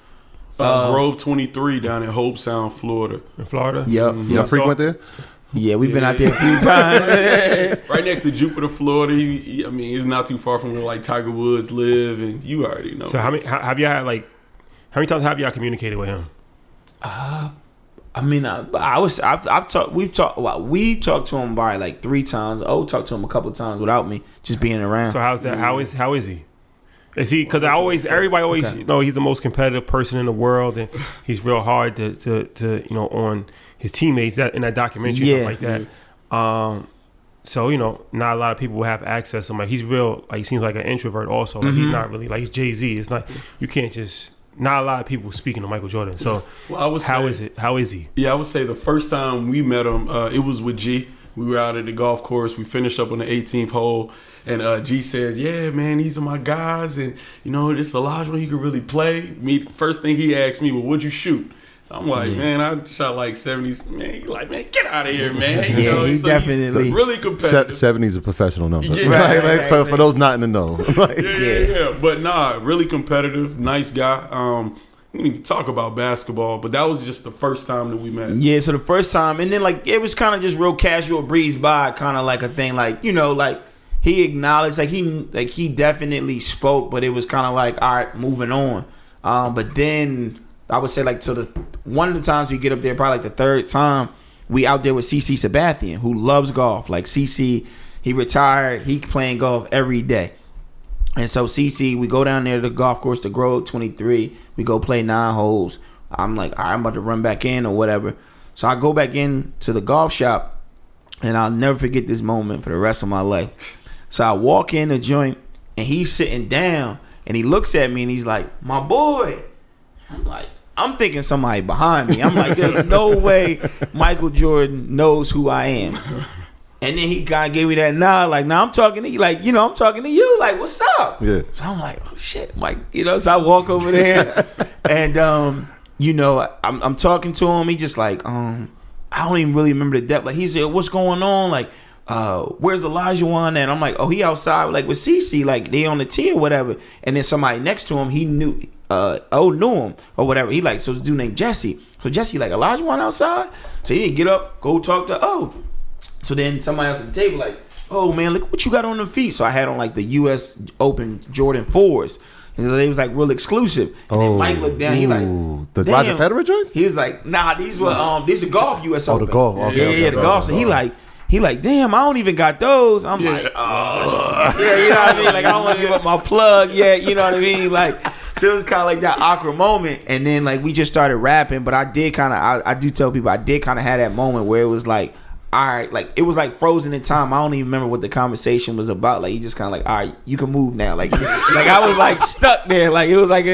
Grove 23 down in Hope Sound, Florida. in Florida. Yep. Y'all frequent there? Yeah, we've been out there a few times. Right next to Jupiter, Florida. I mean, it's not too far from where like Tiger Woods live, and you already know. So how many have y'all had like? How many times have y'all communicated with him? I mean, we've talked to him by like 3 times. Talked to him a couple times without me just being around. So how's that? How is he? Is he? Because everybody always know he's the most competitive person in the world, and he's real hard to on his teammates in that documentary, something like that. So not a lot of people will have access to him. Like he's real. Like he seems like an introvert. Also, like he's not really like he's Jay-Z. It's not you can't just. Not a lot of people speaking to Michael Jordan. So how is it? How is he? Yeah, I would say the first time we met him, it was with G. We were out at the golf course. We finished up on the 18th hole. And G says, yeah, man, these are my guys. And, this Olajuwon, he could really play. First thing he asked me, well, what'd you shoot? I'm like, man, I shot like 70s. Man, he like, man, get out of here, man. He's definitely really competitive. 70 is a professional number. Yeah. For those not in the know. Yeah. But really competitive, nice guy. We didn't even talk about basketball, but that was just the first time that we met. Yeah, so the first time, and then like it was kind of just real casual, breeze by, kind of like a thing, like like he acknowledged, like he definitely spoke, but it was kind of like, all right, moving on. But then I would say like one of the times we get up there, probably like the third time, we out there with CC Sabathian, who loves golf. Like CC, he retired, he playing golf every day. And so CC, we go down there to the golf course, the Grove 23. We go play 9 holes. I'm like, all right, I'm about to run back in or whatever. So I go back in to the golf shop, and I'll never forget this moment for the rest of my life. So I walk in the joint, and he's sitting down, and he looks at me, and he's like, my boy. I'm thinking somebody behind me. I'm like, there's no way Michael Jordan knows who I am. And then he kind of gave me that nod, like, I'm talking to you. Like, I'm talking to you. Like, what's up? Yeah. So I'm like, oh, shit, Mike. So I walk over there. And, I'm talking to him. He just like, I don't even really remember the depth. Like, he said, what's going on? Like, where's Olajuwon at? I'm like, oh, he outside, like, with CC. Like, they on the tee or whatever. And then somebody next to him, he knew him or whatever. He like, so this dude named Jesse. So Jesse like, Olajuwon outside? So he didn't get up, go talk to So then somebody else at the table like, oh man, look what you got on the feet. So I had on like the US Open Jordan 4s. And so they was like real exclusive. And then Mike looked down, he like, the Roger Federer joints? He was like, nah, these are golf US Open. Oh, the golf. Okay, the golf. So he like, damn, I don't even got those. I'm like, oh. Yeah, you know what I mean? Like, I don't want to give up my plug yet, you know what I mean? Like, so it was kind of like that awkward moment. And then like we just started rapping, but I did kind of, I do tell people, I did kind of have that moment where it was like, all right, like it was like frozen in time. I don't even remember what the conversation was about. Like he just kind of like, all right, you can move now. Like I was like stuck there. Like it was like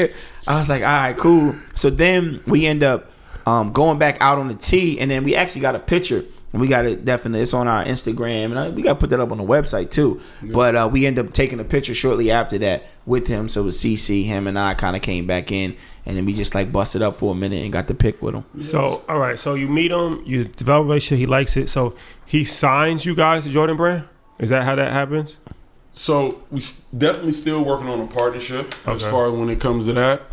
I was like, all right, cool. So then we end up going back out on the tee, and then we actually got a picture. And we got it definitely. It's on our Instagram, and we got to put that up on the website too. Yeah. But we end up taking a picture shortly after that with him. So it was CC, him, and I kind of came back in, and then we just like busted up for a minute and got the pic with him. So all right, so you meet him, you develop a relationship, he likes it. So he signs you guys to Jordan Brand. Is that how that happens? So we definitely still working on a partnership as far as when it comes to that.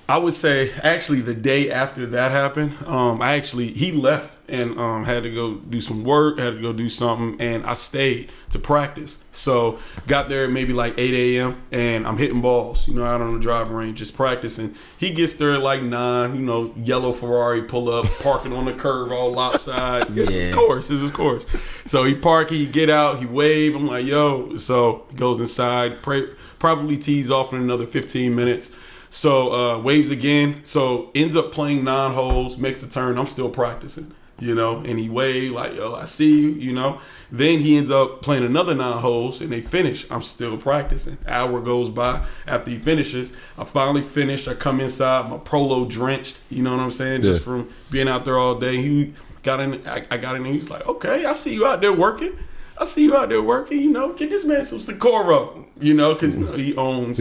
I would say actually the day after that happened, he left and had to go do some work, had to go do something, and I stayed to practice. So got there at maybe like 8 a.m. and I'm hitting balls, out on the driving range, just practicing. He gets there at like 9, yellow Ferrari pull up, parking on the curve all lopsided. Yeah. This is his course. So he park, he get out, he wave. I'm like, yo. So he goes inside, probably tees off in another 15 minutes. So waves again. So ends up playing 9 holes, makes the turn. I'm still practicing, and he waved like, yo, I see you, Then he ends up playing another 9 holes and they finish. I'm still practicing. Hour goes by after he finishes. I finally finish. I come inside, my polo drenched, you know what I'm saying? Yeah. Just from being out there all day. He got in, I got in and he's like, okay, I see you out there working. Get this man some Socorro, because he owns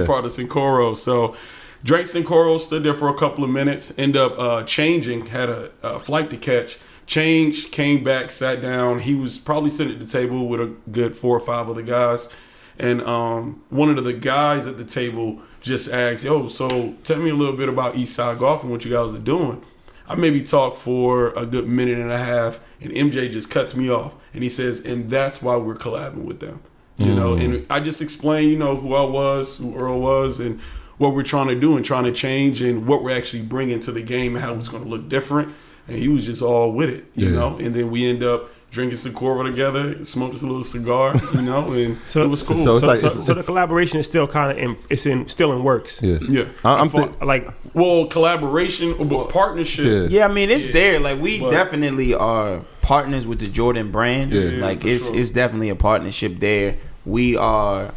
part of Socorro. So drank Socorro, stood there for a couple of minutes, end up changing, had a flight to catch, changed, came back, sat down. He was probably sitting at the table with a good 4 or 5 other guys. And one of the guys at the table just asked, "Yo, so tell me a little bit about Eastside Golf and what you guys are doing." I maybe talked for a good minute and a half, and MJ just cuts me off, and he says, "And that's why we're collabing with them." You know, and I just explained, you know, who I was, who Earl was, and what we're trying to do and trying to change, and what we're actually bringing to the game and how it's going to look different. And he was just all with it, you know. And then we end up drinking some Corvo together, smoked a little cigar, you know, and it was cool. So the collaboration is still kind of still in works. Yeah. I'm collaboration, but partnership. Yeah, I mean it's there. Like we definitely are partners with the Jordan brand. Like it's definitely a partnership there. We are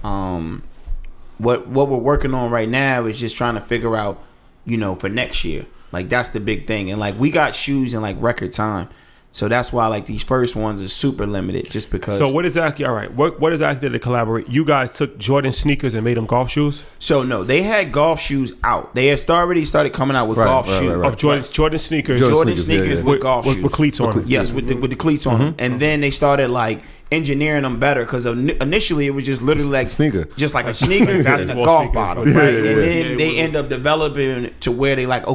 what we're working on right now is just trying to figure out, you know, for next year. Like that's the big thing. And like we got shoes in like record time. So that's why like these first ones are super limited, just because. So what exactly? All right, what exactly did they collaborate? You guys took Jordan sneakers and made them golf shoes. So no, they had golf shoes out. They had already started coming out with golf shoes of Jordan sneakers. Jordan sneakers with golf shoes with cleats on them. Yes, with the cleats on them. And then they started like engineering them better because initially it was just literally like sneaker, just like a sneaker and a golf bottom, right? And then they end up developing to where they like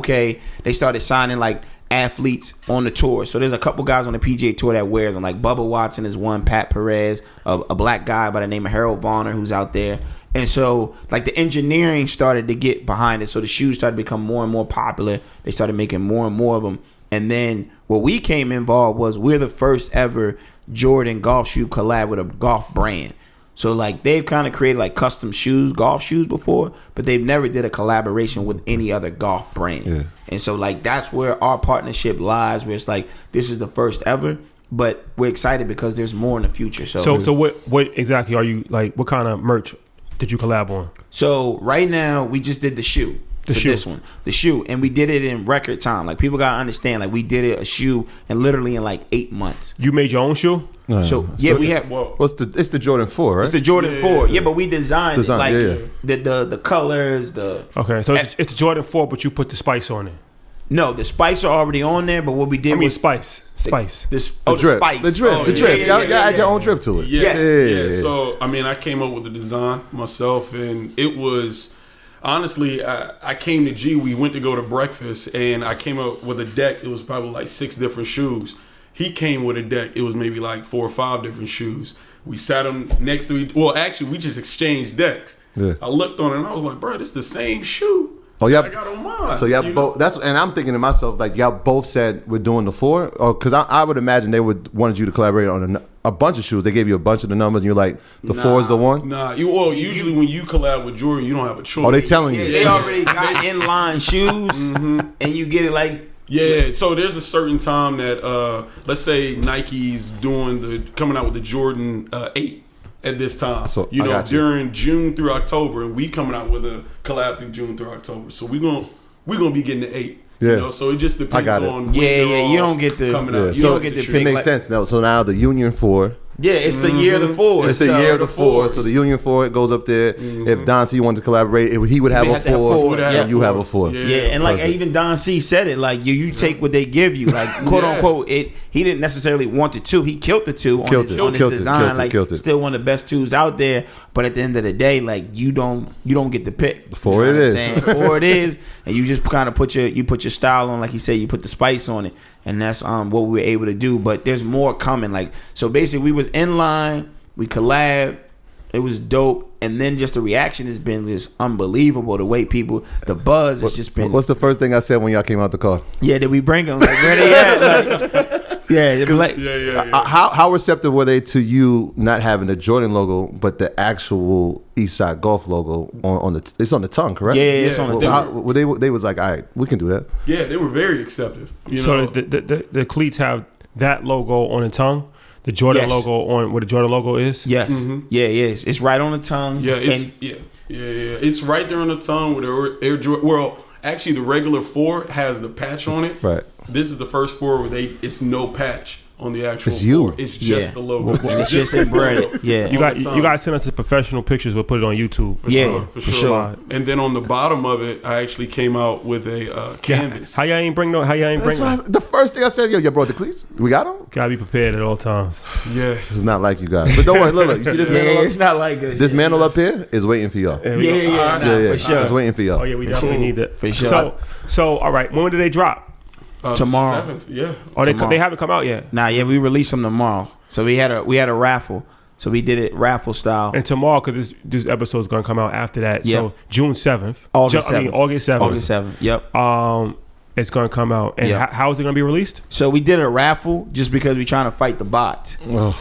they started signing like athletes on the tour. So there's a couple guys on the PGA Tour that wears them. Like Bubba Watson is one, Pat Perez, a black guy by the name of Harold Varner who's out there. And so like the engineering started to get behind it. So the shoes started to become more and more popular. They started making more and more of them. And then what we came involved was we're the first ever Jordan golf shoe collab with a golf brand. So like they've kind of created like custom shoes, golf shoes before, but they've never did a collaboration with any other golf brand. And so like that's where our partnership lies, where it's like this is the first ever, but we're excited because there's more in the future. So what exactly are you like? What kind of merch did you collab on? So right now we just did the shoe. This one, the shoe, and we did it in record time. Like people gotta understand, like we did a shoe and literally in like 8 months. You made your own shoe? So we had. It's the Jordan 4, right? It's the Jordan 4. Yeah, but we designed it, like the colors, Okay, so it's the Jordan 4, but you put the spice on it. No, the spikes are already on there, but what we did was spice. The drip. The drip. Y'all add your own drip to it. Yes. So I mean, I came up with the design myself, and it was. Honestly, I came to G. We went to go to breakfast, and I came up with a deck. It was probably like 6 different shoes. He came with a deck. It was maybe like 4 or 5 different shoes. We sat them next to each. Well, actually, we just exchanged decks. Yeah. I looked on it, and I was like, "Bro, this is the same shoe." Oh yeah, I got on mine. So y'all both. That's and I'm thinking to myself like y'all both said we're doing the 4, or because I would imagine they would wanted you to collaborate on a bunch of shoes. They gave you a bunch of the numbers, and you're like the 4 is the one. Nah, usually when you collab with Jordan, you don't have a choice. Oh, they telling you? They already got inline shoes, and you get it like. Yeah, so there's a certain time that let's say Nike's coming out with the Jordan 8. At this time, so during June through October, and we coming out with a collab through June through October. So we're gonna be getting the 8. Yeah. You know? So it just depends on you don't get the coming out. So don't get the pick. It makes sense now. So now the Union 4. Yeah, it's the year of the 4. It's the year of the 4. So the Union 4 it goes up there. If Don C wanted to collaborate, he would have a 4. And you have a 4. Yeah, and like even Don C said it, like you take what they give you, like quote unquote. He didn't necessarily want the 2. He killed the 2 on his design. Like still one of the best 2s out there. But at the end of the day, like you don't get the pick. The 4 it is. The 4 it is, and you just kind of put your style on, like he said. You put the spice on it. And that's what we were able to do. But there's more coming. Like so basically we was in line, we collabed, it was dope, and then just the reaction has been just unbelievable. The way the buzz has just been. What's the first thing I said when y'all came out the car? Yeah, did we bring them? Like where they at? How receptive were they to you not having the Jordan logo but the actual Eastside Golf logo on the? It's on the tongue, correct? Yeah, it's on the tongue. They was like, all right, we can do that. Yeah, they were very acceptive. So the cleats have that logo on the tongue. The Jordan logo on where the Jordan logo is. Yes. Yes. It's right on the tongue. Yeah. It's right there on the tongue with the Air Jordan. Well, actually, the regular 4 has the patch on it. Right. this is the first four where it's no patch on the actual It's you. four. It's just the logo. And it's just embroidered. Yeah. You guys send us the professional pictures. We'll put it on YouTube. For sure. And then on the bottom of it, I actually came out with a canvas. How y'all ain't bring The first thing I said, you brought the cleats? We got them? Gotta be prepared at all times. Yeah. This is not like you guys. But don't worry, look. You see this mantle up? It's not like this. This mantle up here is waiting for y'all. For sure. It's waiting for y'all. Oh yeah, we definitely need that. For sure. So all right, when do they drop? Tomorrow. 7th, yeah. Oh, Tomorrow. they haven't come out yet. Nah, yeah, we released them tomorrow. So we had a raffle. So we did it raffle style. And tomorrow, because this episode is going to come out after that. Yep. So June 7th. August 7th. August 7th. August 7th. Yep. It's going to come out. And Yep. how is it going to be released? So we did a raffle just because we're trying to fight the bots.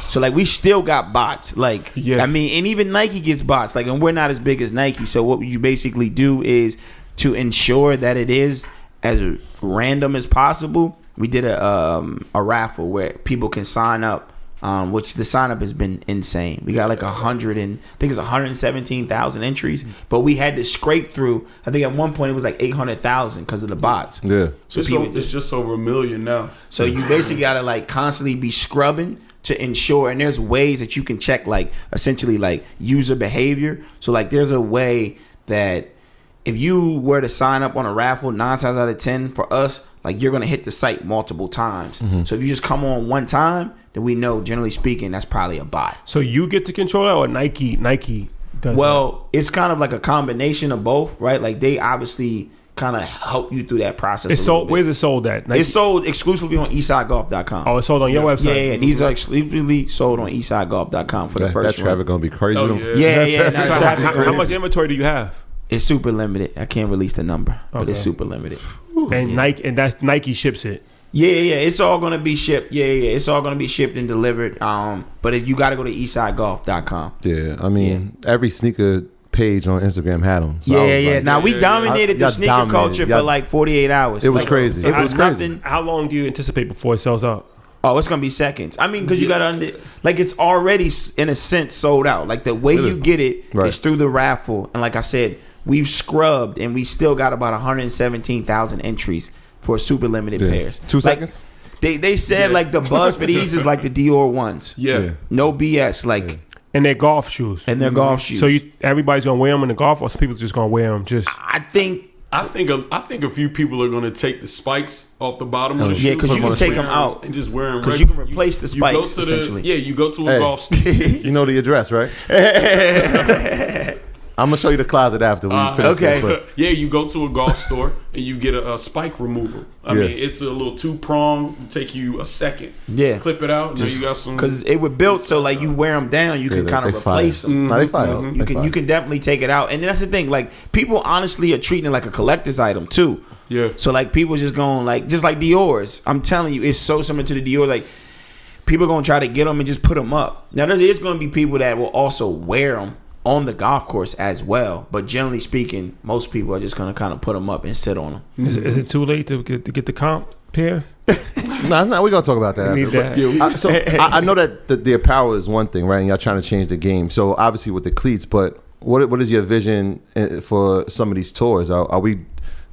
So like we still got bots. Like Yeah. I mean, and even Nike gets bots. Like, and we're not as big as Nike. So what you basically do is to ensure that it is as random as possible. We did a raffle where people can sign up, which the sign up has been insane. We got like 117,000 entries, but we had to scrape through. I think at one point it was like 800,000 because of the bots. Yeah. So It's just over 1 million now. So you basically gotta like constantly be scrubbing to ensure, and there's ways that you can check like essentially like user behavior. So like there's a way that if you were to sign up on a raffle, 9 times out of 10 for us, like you're gonna hit the site multiple times. So if you just come on one time, then we know, generally speaking, that's probably a bot. So you get to control that, or Nike does Well, it's kind of like a combination of both, right? Like they obviously kind of help you through that process. that? It's sold. Where's it sold at? Nike? It's sold exclusively on EastsideGolf.com. Oh, it's sold on your website. Yeah. These are exclusively sold on EastsideGolf.com for the That first traffic run. going to be crazy. Oh, Yeah. So how much inventory do you have? It's super limited. I can't release the number, but it's super limited. And Nike ships it. Yeah. It's all gonna be shipped. Yeah. It's all gonna be shipped and delivered. But you got to go to EastsideGolf.com. Yeah, I mean, every sneaker page on Instagram had them. So I was like, Now we dominated the y'all sneaker dominated. culture for like 48 hours. It was Like, crazy. It It was was crazy. nothing. How long do you anticipate before it sells out? Oh, it's gonna be seconds. I mean, because you gotta like it's already in a sense sold out. Like the way you get it Right. is through the raffle, and like I said, we've scrubbed and we still got about 117,000 entries for super limited pairs. 2 Like, seconds? They said like the buzz for these is like the Dior ones. Yeah. No BS. Like And they're golf shoes. and their golf shoes. So everybody's gonna wear them in the golf, or some people's just gonna wear them just. I think I think a few people are going to take the spikes off the bottom of the shoe. Yeah, 'cause you can just take wear them out. and just wear them. 'Cause you can replace the You go spikes, to essentially. you go to a Hey. golf store. You know the address, right? I'm going to show you the closet after we finish okay. this. But Yeah, you go to a golf store and you get a spike remover. I mean, it's a little 2-prong. Take you a second. Yeah. Clip it out. Now you got some. because it was built so like you wear them down, you can kind of replace them. No, they fire. You can definitely take it out, and that's the thing. Like people honestly are treating it like a collector's item too. Yeah. So like people just going like just like Dior's. I'm telling you, it's so similar to the Dior. Like people are gonna try to get them and just put them up. Now there is gonna be people that will also wear them on the golf course as well. But generally speaking, most people are just gonna kind of put them up and sit on them. Is it too late to get the comp pair? No, it's not. We're going to talk about that. We need after. that. I know that the apparel is one thing, right? And y'all trying to change the game. So obviously with the cleats, but what is your vision for some of these tours? Are we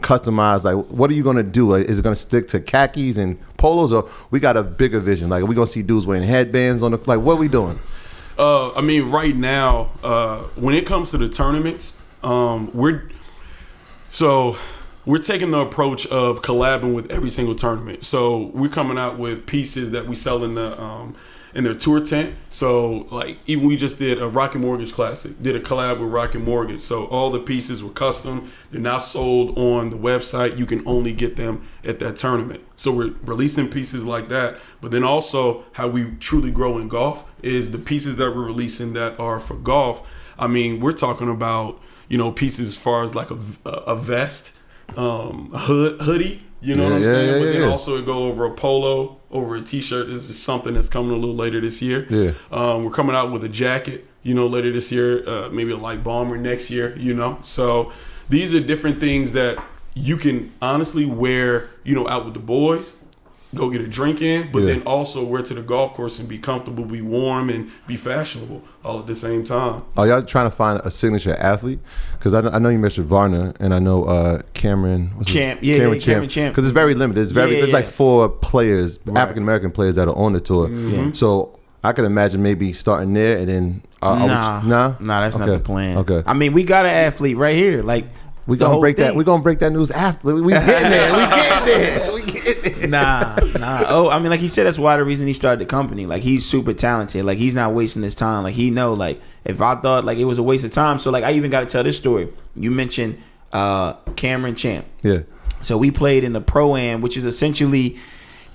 customized? Like, what are you going to do? Like, is it going to stick to khakis and polos, or we got a bigger vision? Like, are we going to see dudes wearing headbands on the, like, what are we doing? I mean, right now, when it comes to the tournaments, we're taking the approach of collabing with every single tournament. So we're coming out with pieces that we sell in their tour tent. So like even we just did a Rocket Mortgage Classic, did a collab with Rocket Mortgage. So all the pieces were custom. They're now sold on the website. You can only get them at that tournament. So we're releasing pieces like that. But then also how we truly grow in golf is the pieces that we're releasing that are for golf. I mean, we're talking about, pieces as far as like a vest, hoodie, you know what I'm saying? But then also it go over a polo, over a t-shirt. This is something that's coming a little later this year. Yeah. We're coming out with a jacket, later this year, maybe a light bomber next year, So these are different things that you can honestly wear, out with the boys, go get a drink in, but then also wear to the golf course and be comfortable, be warm, and be fashionable all at the same time. Are y'all trying to find a signature athlete? Because I know you mentioned Varner, and I know Cameron Champ. Cameron Champ. Because it's very limited. It's very there's like 4 players, Right. African American players that are on the tour. Mm-hmm. So I could imagine maybe starting there and then Nah, that's not the plan. Okay. I mean, we got an athlete right here. Like, We're the gonna whole break that. thing. We're gonna break that news after. We getting there. We getting there. We getting there. Nah. Oh, I mean, like he said, that's why the reason he started the company. Like, he's super talented. Like, he's not wasting his time. Like, he know, like, if I thought like it was a waste of time. So like, I even got to tell this story. You mentioned Cameron Champ. Yeah. So we played in the Pro-Am, which is essentially,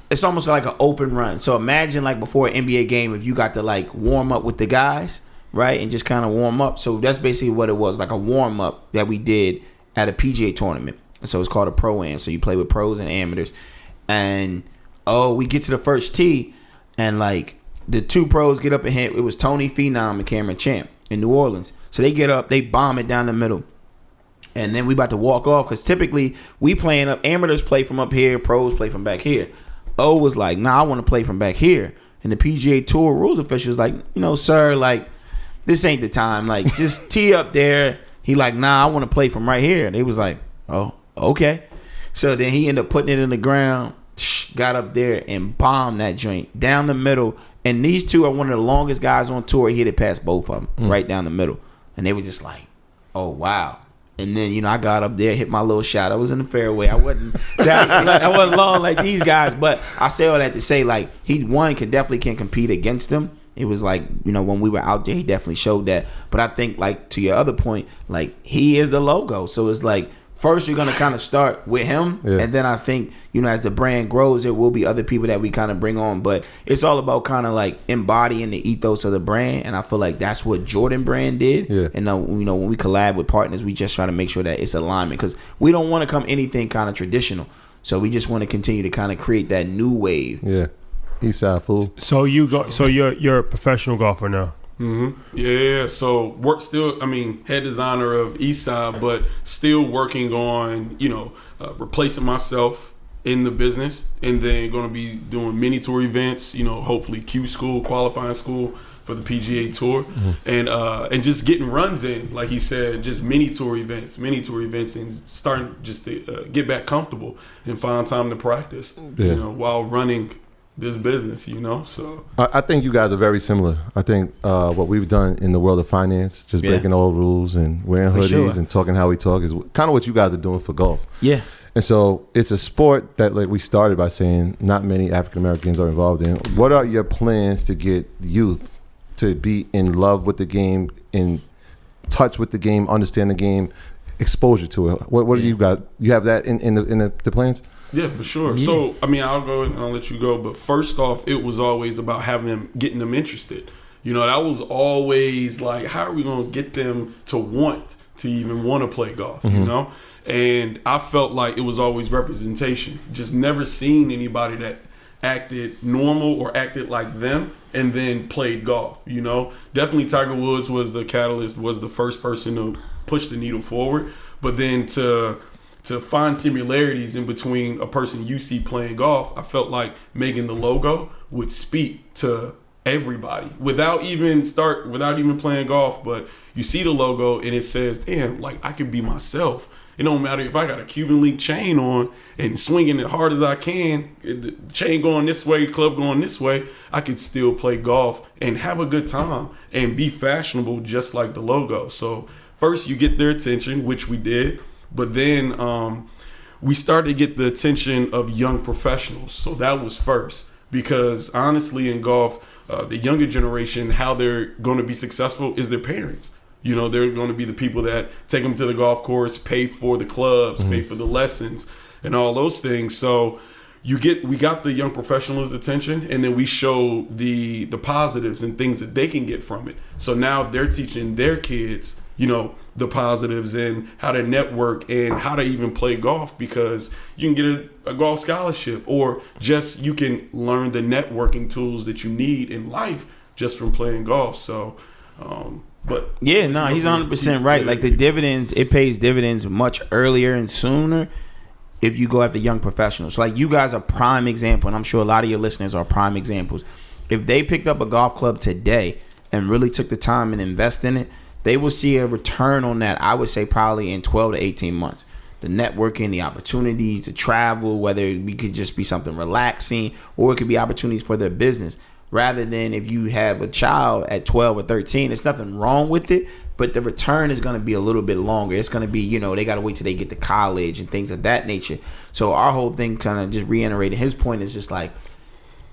it's almost like an open run. So imagine like before an NBA game, if you got to like warm up with the guys, right, and just kind of warm up. So that's basically what it was, like a warm up that we did at a PGA tournament. So it's called a Pro-Am. So you play with pros and amateurs. And we get to the first tee, and like the 2 pros get up and hit. It was Tony Phenom and Cameron Champ in New Orleans. So they get up, they bomb it down the middle. And then we about to walk off, because typically we playing up, amateurs play from up here, pros play from back here. O was like, nah, I want to play from back here. And the PGA Tour rules official was like, sir, like, this ain't the time. Like, just tee up there. He like, nah, I want to play from right here. And they was like, oh, okay. So then he ended up putting it in the ground, got up there and bombed that joint down the middle. And these 2 are one of the longest guys on tour. He hit it past both of them right down the middle. And they were just like, oh, wow. And then, I got up there, hit my little shot. I was in the fairway. I wasn't I wasn't long like these guys. But I say all that to say, like, he definitely can compete against them. It was like, when we were out there, he definitely showed that. But I think, like, to your other point, like, he is the logo. So it's like, first you're going to kind of start with him. Yeah. And then I think, as the brand grows, there will be other people that we kind of bring on. But it's all about kind of like embodying the ethos of the brand. And I feel like that's what Jordan Brand did. Yeah. And, when we collab with partners, we just try to make sure that it's alignment. Because we don't want to come anything kind of traditional. So we just want to continue to kind of create that new wave. Yeah. Eastside fool. So you're a professional golfer now. Mm-hmm. Yeah. So head designer of Eastside, but still working on replacing myself in the business, and then going to be doing mini tour events. Hopefully Q school, qualifying school for the PGA Tour, and just getting runs in, like he said, just mini tour events, and starting just to get back comfortable and find time to practice. While running this business, so I think you guys are very similar. I think what we've done in the world of finance, just breaking all rules and wearing hoodies and talking how we talk, is kind of what you guys are doing for golf. Yeah. And so it's a sport that, like we started by saying, not many African Americans are involved in. What are your plans to get youth to be in love with the game, in touch with the game, understand the game, exposure to it? What do you guys? You have that in the plans? Yeah, for sure. Yeah. So, I'll go and I'll let you go. But first off, it was always about getting them interested. That was always like, how are we going to get them to want to even want to play golf, And I felt like it was always representation. Just never seen anybody that acted normal or acted like them and then played golf, Definitely Tiger Woods was the catalyst, was the first person to push the needle forward. But then to find similarities in between a person you see playing golf, I felt like making the logo would speak to everybody without even playing golf. But you see the logo and it says, damn, like I can be myself. It don't matter if I got a Cuban link chain on and swinging as hard as I can, the chain going this way, club going this way, I could still play golf and have a good time and be fashionable just like the logo. So first you get their attention, which we did. But then we started to get the attention of young professionals. So that was first, because honestly in golf, the younger generation, how they're going to be successful is their parents. They're going to be the people that take them to the golf course, pay for the clubs, pay for the lessons and all those things. So we got the young professionals' attention, and then we show the positives and things that they can get from it. So now they're teaching their kids, the positives and how to network and how to even play golf, because you can get a golf scholarship, or just you can learn the networking tools that you need in life just from playing golf. So, but yeah, no, he's 100% right. Like the dividends, it pays dividends much earlier and sooner. if you go after young professionals. So like you guys are prime example, and I'm sure a lot of your listeners are prime examples. If they picked up a golf club today and really took the time and invest in it, they will see a return on that, I would say probably in 12 to 18 months. The networking, the opportunities, the travel, whether it could just be something relaxing or it could be opportunities for their business. Rather than if you have a child at 12 or 13, there's nothing wrong with it, but the return is going to be a little bit longer. It's going to be, you know, they got to wait till they get to college and things of that nature. So our whole thing, kind of just reiterating his point, is just like,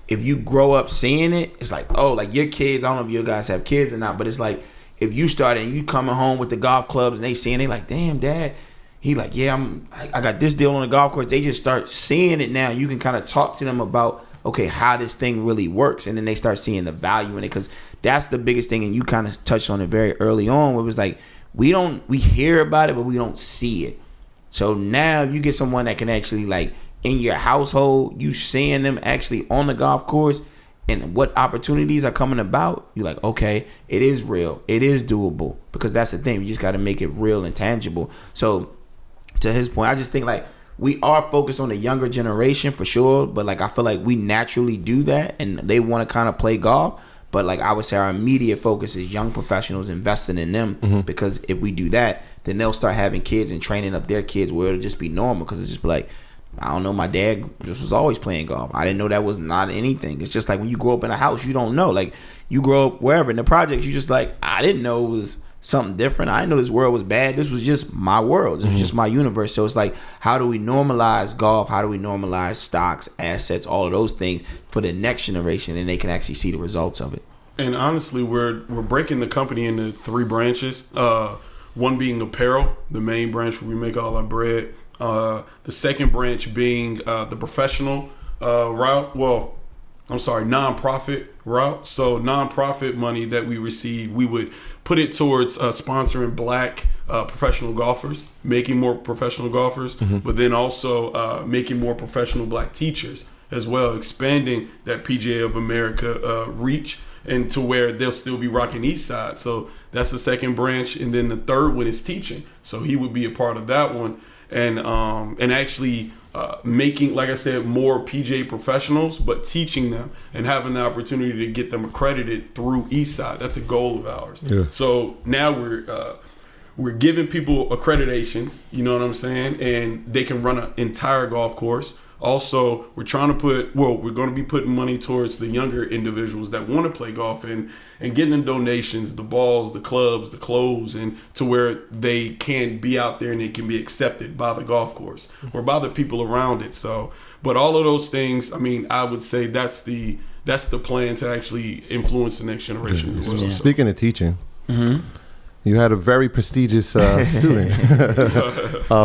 if you grow up seeing it, it's like, oh, like your kids, I don't know if you guys have kids or not, but it's like, if you started and you coming home with the golf clubs and they seeing, they like, damn, Dad, he like, yeah, I got this deal on the golf course. They just start seeing it now. You can kind of talk to them about, okay, how this thing really works. And then they start seeing the value in it, because that's the biggest thing. And you kind of touched on it very early on, where it was like, we hear about it, but we don't see it. So now you get someone that can actually, like, in your household, you seeing them actually on the golf course and what opportunities are coming about, you're like, okay, it is real. It is doable, because that's the thing. You just got to make it real and tangible. So to his point, I just think like we are focused on the younger generation for sure, but like I feel like we naturally do that and they want to kind of play golf. But like I would say our immediate focus is young professionals, investing in them, because if we do that, then they'll start having kids and training up their kids where it'll just be normal, because it's just like, I don't know, my dad just was always playing golf. I didn't know that was not anything. It's just like when you grow up in a house, you don't know. Like you grow up wherever in the projects, you just like, I didn't know it was something different. I didn't know this world was bad. This was just my world. This was just my universe. So it's like, how do we normalize golf? How do we normalize stocks, assets, all of those things for the next generation, and they can actually see the results of it? And honestly, we're breaking the company into 3 branches. One being apparel, the main branch where we make all our bread. The second branch being the professional route. Well, I'm sorry, nonprofit route. So nonprofit money that we receive, we would put it towards sponsoring Black professional golfers, making more professional golfers, but then also making more professional Black teachers as well, expanding that Pga of America reach, and to where they'll still be rocking Eastside. So that's the second branch. And then the third one is teaching. So he would be a part of that one. And actually making, like I said, more PGA professionals, but teaching them and having the opportunity to get them accredited through Eastside. That's a goal of ours. Yeah. So now we're giving people accreditations, you know what I'm saying, and they can run an entire golf course. Also, we're going to be putting money towards the younger individuals that want to play golf and getting them donations, the balls, the clubs, the clothes, and to where they can be out there and they can be accepted by the golf course or by the people around it. So, but all of those things, I mean, I would say that's the plan to actually influence the next generation as well. Speaking of teaching, you had a very prestigious student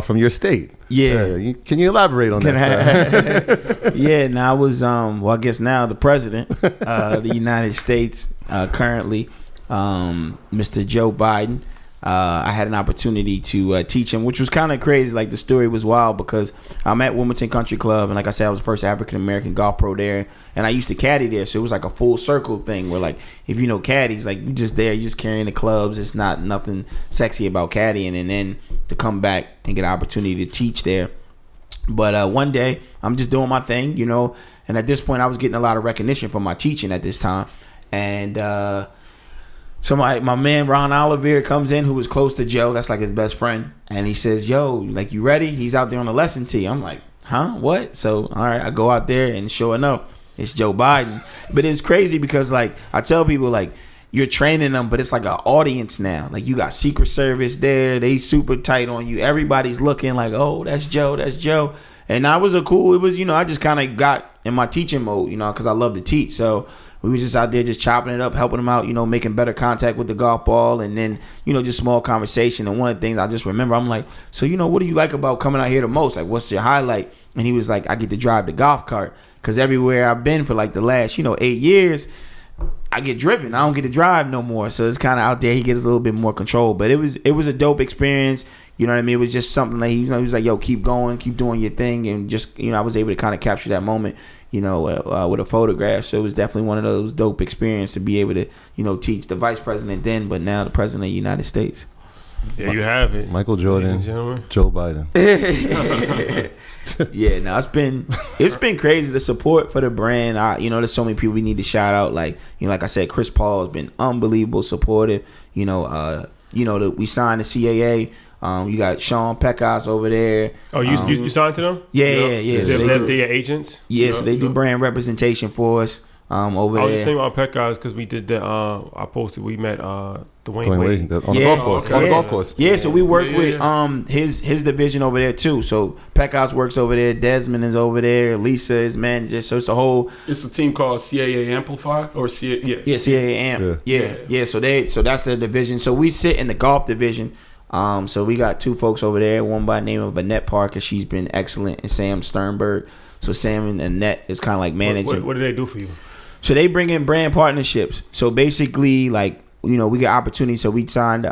from your state. Yeah. Can you elaborate on that? Yeah, now I was, I guess now the president of the United States, currently, Mr. Joe Biden. I had an opportunity to teach him, which was kind of crazy. Like the story was wild, because I'm at Wilmington Country Club, and like I said, I was the first African-American golf pro there, and I used to caddy there. So it was like a full circle thing where, like, if you know caddies, like you just there, you just carrying the clubs. It's not nothing sexy about caddying, and then to come back and get an opportunity to teach there. But one day I'm just doing my thing, you know, and at this point I was getting a lot of recognition for my teaching at this time. And so my man Ron Oliver comes in, who was close to Joe. That's like his best friend. And he says, yo, like, you ready? He's out there on the lesson tee. I'm like, huh? What? So, all right, I go out there, and sure enough, it's Joe Biden. But it's crazy because, like, I tell people, like, you're training them, but it's like an audience now. Like, you got Secret Service there. They super tight on you. Everybody's looking like, oh, that's Joe. That's Joe. And that was it was, you know, I just kind of got in my teaching mode, you know, because I love to teach. So we were just out there just chopping it up, helping them out, you know, making better contact with the golf ball, and then, you know, just small conversation. And one of the things I just remember, I'm like, so, you know, what do you like about coming out here the most? Like, what's your highlight? And he was like, I get to drive the golf cart, because everywhere I've been for like the last, 8 years, I get driven. I don't get to drive no more. So it's kind of out there. He gets a little bit more control. But it was a dope experience. You know what I mean? It was just something like, he was like, yo, keep going, keep doing your thing. And just, I was able to kind of capture that moment, with a photograph. So it was definitely one of those dope experiences to be able to, teach the vice president then, but now the president of the United States. There you have it. Michael Ladies and Jordan, gentlemen. Joe Biden. Yeah, no, it's been crazy, the support for the brand. There's so many people we need to shout out. Like, like I said, Chris Paul has been unbelievable supportive. We signed the CAA. You got Sean Pecos over there. Oh, you signed to them? Yeah. So They're your agents? Yeah, so they do brand representation for us over I was there. just thinking about Pecos because we did the, I posted, we met Dwayne Wade. On the golf course. Okay. On the golf course. Yeah, so we work with his division over there too. So Pecos works over there, Desmond is over there, Lisa is manager. So it's a whole. It's a team called CAA Amplify or CAA. Yeah, CAA Amp. Yeah. So that's their division. So we sit in the golf division. So we got two folks over there. One by the name of Annette Parker. She's been excellent, and Sam Sternberg. So Sam and Annette is kind of like managing. What do they do for you? So they bring in brand partnerships. So basically, like, we get opportunities. So we signed, we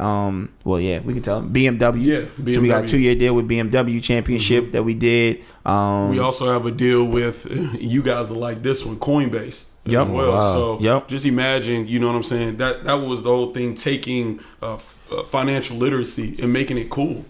can tell them BMW. Yeah, BMW. So we got a 2-year deal with BMW Championship that we did. We also have a deal with, you guys are like this one, Coinbase. As well. Wow. So just imagine, you know what I'm saying? That was the whole thing, taking financial literacy and making it cool.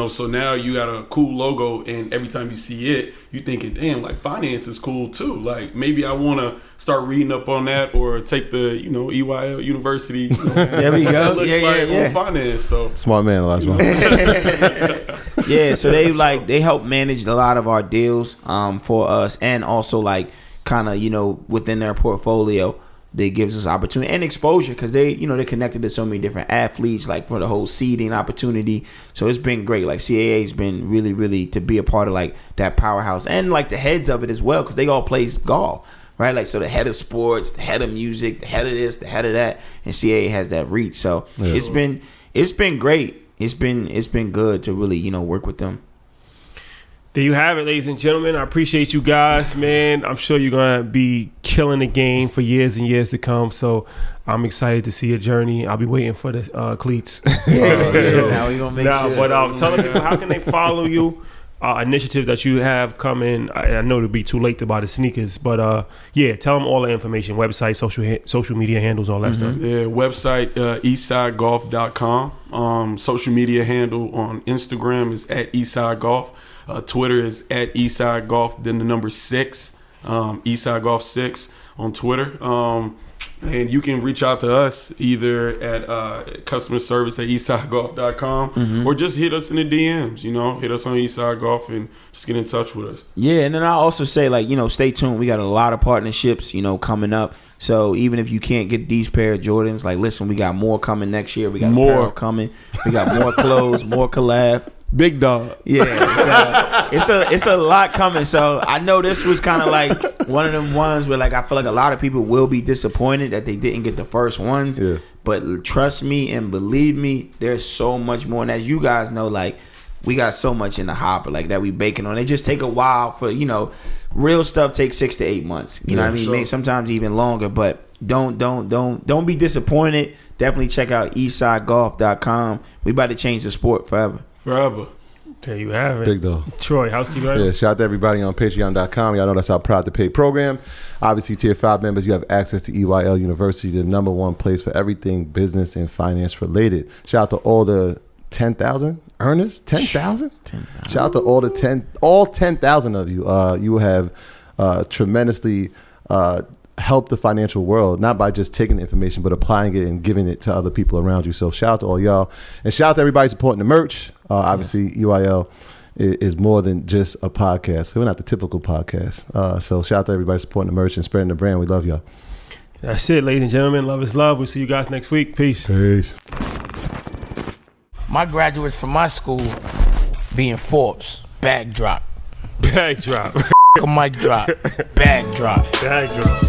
So now you got a cool logo, and every time you see it, you thinking, damn, like finance is cool too. Like maybe I want to start reading up on that or take the, EYL University. There we go. Looks on finance. So Smart man, Olajuwon. Yeah, so they help manage a lot of our deals for us, and also like kind of within their portfolio. They gives us opportunity and exposure because they're connected to so many different athletes, like for the whole seeding opportunity. So it's been great. Like CAA has been really, really to be a part of like that powerhouse, and like the heads of it as well, because they all play golf, right? Like, so the head of sports, the head of music, the head of this, the head of that, and CAA has that reach. So it's been great. It's been good to really work with them. There you have it, ladies and gentlemen. I appreciate you guys, man. I'm sure you're going to be killing the game for years and years to come. So I'm excited to see your journey. I'll be waiting for the cleats. Now we're going to make sure. But tell the people, how can they follow you? Initiatives that you have coming. I know it'll be too late to buy the sneakers, but tell them all the information, website, social media handles, all that stuff. Yeah, website eastsidegolf.com. Social media handle on Instagram is at Eastside Golf. Twitter is at Eastside Golf, then the number 6, Eastside Golf 6 on Twitter. And you can reach out to us either at customer service at eastsidegolf.com or just hit us in the DMs, hit us on Eastside Golf and just get in touch with us. Yeah, and then I'll also say, like, stay tuned. We got a lot of partnerships, coming up. So even if you can't get these pair of Jordans, like, listen, we got more coming next year. We got more coming. We got more clothes, more collab. Big dog. Yeah, it's a lot coming. So I know this was kind of like one of them ones where, like, I feel like a lot of people will be disappointed that they didn't get the first ones. Yeah. But trust me and believe me, there's so much more. And as you guys know, like, we got so much in the hopper, like, that we baking on. They just take a while for, real stuff takes 6 to 8 months. You know what I mean? Sure. Maybe sometimes even longer. But don't be disappointed. Definitely check out eastsidegolf.com. We about to change the sport forever. There you have it. Big though. Troy, housekeeper. Yeah, shout out to everybody on patreon.com. Y'all know that's our Proud to Pay program. Obviously, tier 5 members, you have access to EYL University, the #1 place for everything business and finance related. Shout out to all the 10,000 earners. 10,000? 10,000. Shout out to all 10,000 of you. You have tremendously help the financial world, not by just taking the information, but applying it and giving it to other people around you. So shout out to all y'all. And shout out to everybody supporting the merch. Obviously, UIL is more than just a podcast. We're not the typical podcast. So shout out to everybody supporting the merch and spreading the brand. We love y'all. That's it, ladies and gentlemen. Love is love. We'll see you guys next week. Peace. Peace. My graduates from my school being Forbes, bag drop. Bag drop. A mic drop, bag drop. Bag drop.